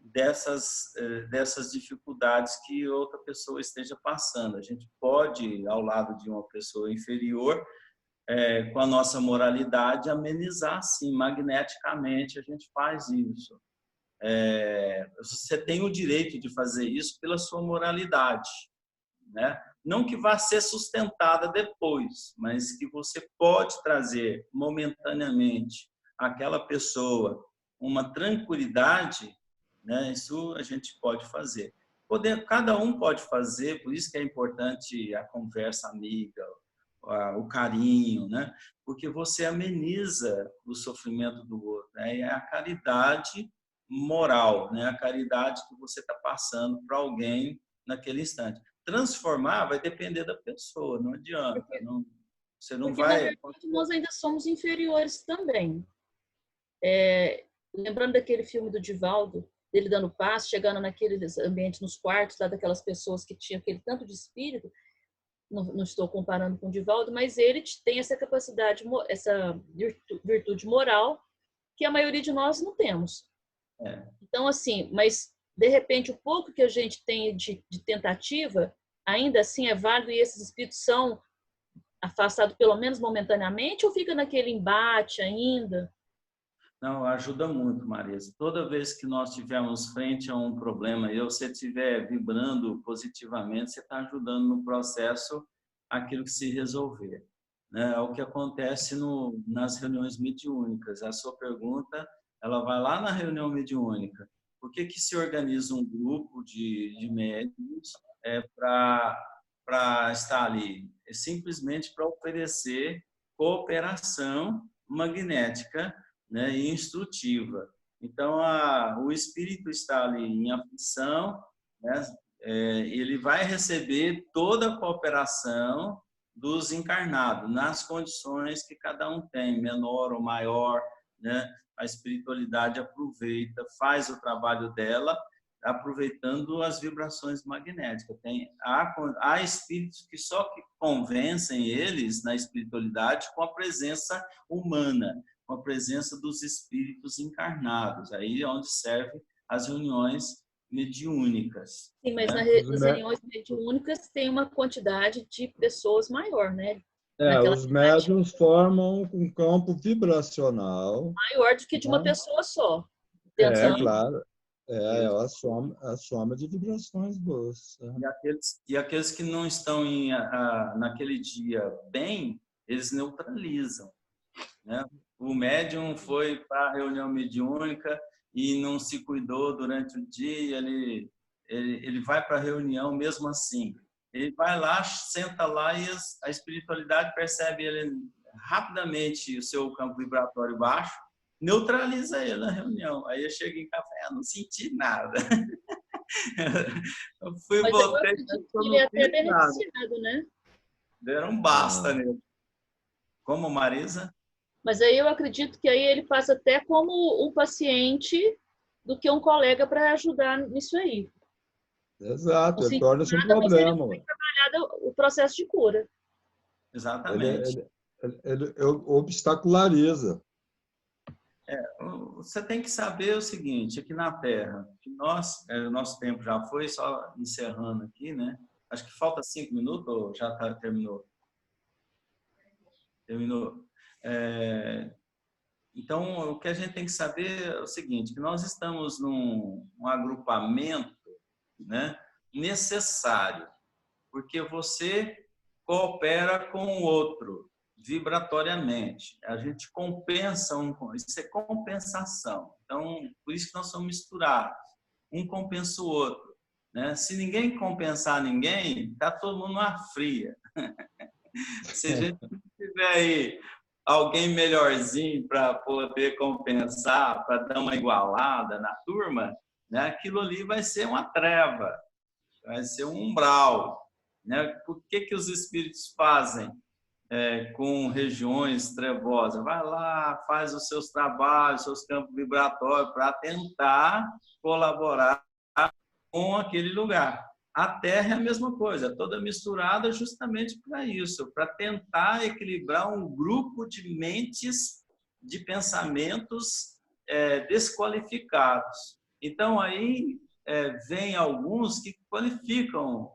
dessas dificuldades que outra pessoa esteja passando. A gente pode, ao lado de uma pessoa inferior, com a nossa moralidade, amenizar, sim, magneticamente a gente faz isso. Você tem o direito de fazer isso pela sua moralidade, né? Não que vá ser sustentada depois, mas que você pode trazer momentaneamente àquela pessoa uma tranquilidade, né? Isso a gente pode fazer. Cada um pode fazer, por isso que é importante a conversa amiga, o carinho, né? Porque você ameniza o sofrimento do outro, né? É a caridade moral, né? A caridade que você está passando para alguém naquele instante. Transformar vai depender da pessoa, não adianta. Você não porque, vai... na verdade, nós ainda somos inferiores também. Lembrando daquele filme do Divaldo, dele dando passo, chegando naqueles ambientes, nos quartos lá daquelas pessoas que tinham aquele tanto de espírito, não estou comparando com o Divaldo, mas ele tem essa capacidade, essa virtude moral que a maioria de nós não temos. Então, assim, mas de repente o pouco que a gente tem de tentativa, ainda assim é válido, e esses espíritos são afastados pelo menos momentaneamente, ou fica naquele embate ainda? Não, ajuda muito, Marisa. Toda vez que nós estivermos frente a um problema e você estiver vibrando positivamente, você está ajudando no processo aquilo que se resolver, né? É o que acontece nas reuniões mediúnicas. A sua pergunta, ela vai lá na reunião mediúnica. Por que se organiza um grupo de médiuns para estar ali? É simplesmente para oferecer cooperação magnética, né, e instrutiva. Então, o espírito está ali em aflição, né, ele vai receber toda a cooperação dos encarnados, nas condições que cada um tem, menor ou maior, né? A espiritualidade aproveita, faz o trabalho dela, aproveitando as vibrações magnéticas. Há espíritos que só convencem eles na espiritualidade com a presença humana, com a presença dos espíritos encarnados. Aí é onde serve as reuniões mediúnicas. Sim, mas né? nas reuniões mediúnicas tem uma quantidade de pessoas maior, né? Os médiuns formam um campo vibracional maior do que de uma pessoa só. Claro. É a soma de vibrações boas. E aqueles que não estão naquele dia bem, eles neutralizam, né? O médium foi para a reunião mediúnica e não se cuidou durante o dia, ele vai para a reunião mesmo assim. Ele vai lá, senta lá e a espiritualidade percebe ele rapidamente, o seu campo vibratório baixo, neutraliza ele na reunião. Aí eu chego em casa e não senti nada. Eu fui Mas voltei, ele é até beneficiado, né? Deram um basta nele. Como, Marisa? Mas aí eu acredito que aí ele passa até como um paciente do que um colega para ajudar nisso aí. Exato, ele torna-se um problema. Ele trabalhado o processo de cura. Exatamente. Ele obstaculariza. Você tem que saber o seguinte, aqui na Terra, que o nosso tempo já foi, só encerrando aqui, né? Acho que falta 5 minutos ou já terminou? Terminou. Então, o que a gente tem que saber é o seguinte, que nós estamos num agrupamento, né, necessário, porque você coopera com o outro vibratoriamente. A gente compensa isso é compensação. Então, por isso que nós somos misturados. Um compensa o outro, né? Se ninguém compensar ninguém, tá todo mundo numa fria. Se a gente tiver aí alguém melhorzinho para poder compensar, para dar uma igualada na turma, né? Aquilo ali vai ser uma treva, vai ser um umbral, né? Por que os espíritos fazem com regiões trevosas? Vai lá, faz os seus trabalhos, seus campos vibratórios para tentar colaborar com aquele lugar. A Terra é a mesma coisa, toda misturada justamente para isso, para tentar equilibrar um grupo de mentes, de pensamentos desqualificados. Então, aí vem alguns que qualificam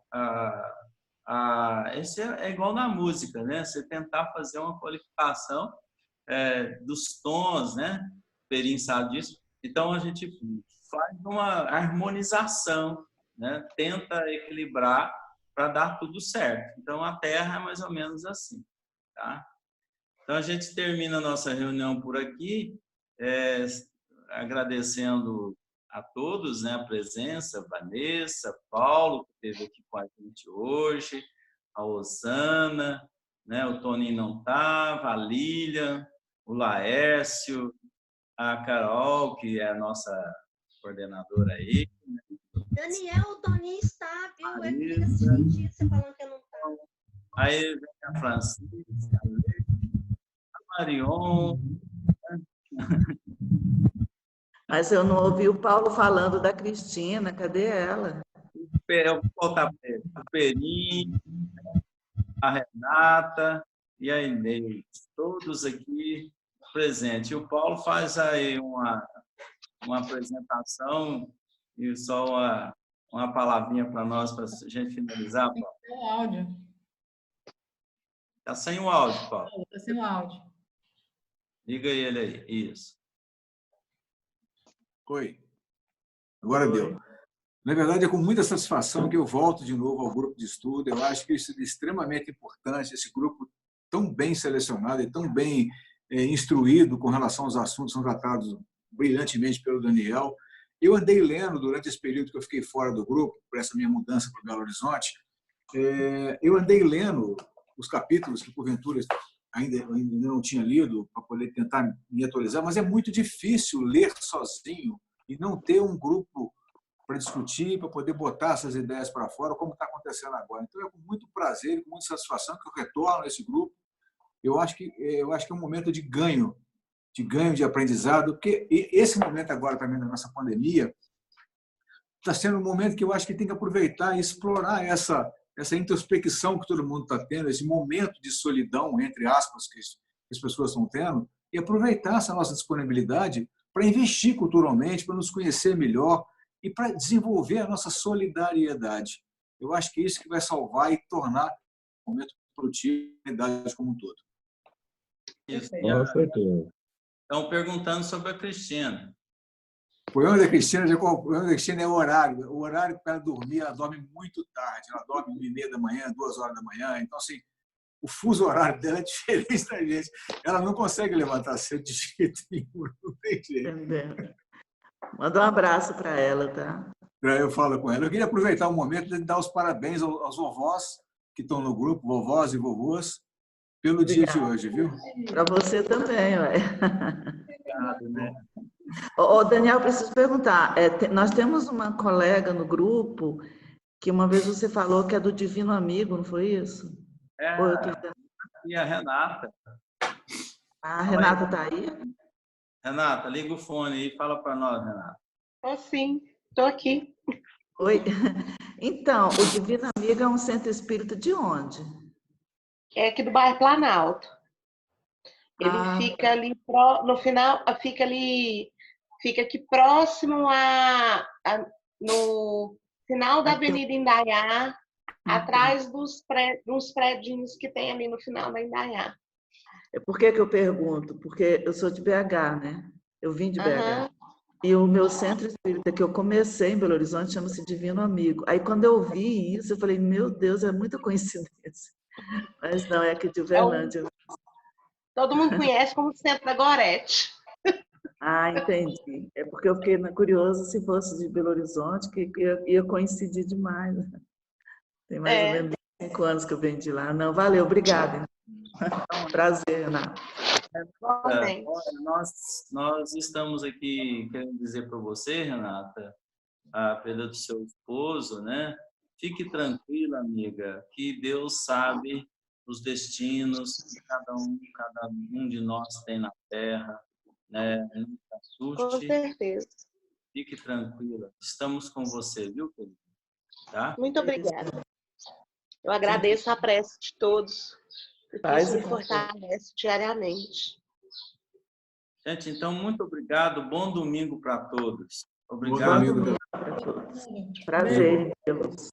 esse é igual na música, né? Você tentar fazer uma qualificação dos tons, né? Perim sabe disso. Então, a gente faz uma harmonização, né? Tenta equilibrar para dar tudo certo. Então, a Terra é mais ou menos assim, tá? Então, a gente termina a nossa reunião por aqui, agradecendo a todos, né, a presença, Vanessa, Paulo, que esteve aqui com a gente hoje, a Osana, né, o Toninho não estava, a Lília, o Laércio, a Carol, que é a nossa coordenadora aí. Daniel, o Toninho está, viu? Ele fica sentindo você falando que eu não estava. Aí vem a Francisca, a Marion. Mas eu não ouvi o Paulo falando da Cristina, cadê ela? O Perim, a Renata e a Inês, todos aqui presentes. E o Paulo faz aí uma apresentação e só uma palavrinha para nós, para a gente finalizar, Paulo. Tem o áudio. Está sem o áudio, Paulo. Está sem o áudio. Liga ele aí, isso. Oi. Agora deu. Na verdade, é com muita satisfação que eu volto de novo ao grupo de estudo. Eu acho que isso é extremamente importante, esse grupo tão bem selecionado e tão bem instruído com relação aos assuntos que são tratados brilhantemente pelo Daniel. Eu andei lendo, durante esse período que eu fiquei fora do grupo, por essa minha mudança para Belo Horizonte, eu andei lendo os capítulos que, porventura, ainda não tinha lido, para poder tentar me atualizar, mas é muito difícil ler sozinho e não ter um grupo para discutir, para poder botar essas ideias para fora, como está acontecendo agora. Então, é com muito prazer e com muita satisfação que eu retorno a esse grupo. Eu acho que é um momento de ganho de aprendizado, porque esse momento agora também da nossa pandemia está sendo um momento que eu acho que tem que aproveitar e explorar essa introspecção que todo mundo está tendo, esse momento de solidão, entre aspas, que as pessoas estão tendo, e aproveitar essa nossa disponibilidade para investir culturalmente, para nos conhecer melhor e para desenvolver a nossa solidariedade. Eu acho que é isso que vai salvar e tornar o momento produtivo a humanidade como um todo. Isso. Com certeza. Estão perguntando sobre a Cristina. problema da Cristina é o horário. O horário para ela dormir, ela dorme muito tarde. Ela dorme 1h30 da manhã, 2 horas da manhã. Então, assim, o fuso horário dela é diferente da gente. Ela não consegue levantar cedo de jeito nenhum. Não tem jeito. Entendeu? Manda um abraço para ela, tá? Eu falo com ela. Eu queria aproveitar o momento de dar os parabéns aos vovós que estão no grupo, vovós e vovôs, pelo dia de hoje, viu? Para você também, ué. Obrigado, né? Daniel, preciso perguntar. Nós temos uma colega no grupo que uma vez você falou que é do Divino Amigo, não foi isso? E a Renata. A Renata está aí? Renata, liga o fone aí e fala para nós, Renata. Sim, estou aqui. Oi. Então, o Divino Amigo é um centro espírita de onde? É aqui do bairro Planalto. Ele fica ali no final, fica aqui próximo no final da Avenida Indaiá, atrás dos prédios que tem ali no final da Indaiá. Por que eu pergunto? Porque eu sou de BH, né? Eu vim de BH. E o meu centro espírita que eu comecei em Belo Horizonte chama-se Divino Amigo. Aí quando eu vi isso, eu falei, meu Deus, é muita coincidência. Mas não, é aqui de Uberlândia. Todo mundo conhece como Centro da Gorete. Entendi. É porque eu fiquei curiosa se fosse de Belo Horizonte, que ia coincidir demais. Tem mais ou menos 5 anos que eu venho de lá. Não, valeu, obrigada. É um prazer, Renato. Nós estamos aqui querendo dizer para você, Renata, a perda do seu esposo, né? Fique tranquila, amiga, que Deus sabe os destinos que cada um de nós tem na Terra, né? Não se assuste. Com certeza. Fique tranquila. Estamos com você, viu, querida? Tá? Muito obrigada. Eu agradeço a prece de todos, porque isso me fortalece diariamente. Gente, então, muito obrigado. Bom domingo para todos. Obrigado. Bom domingo para todos. Prazer em vê-los.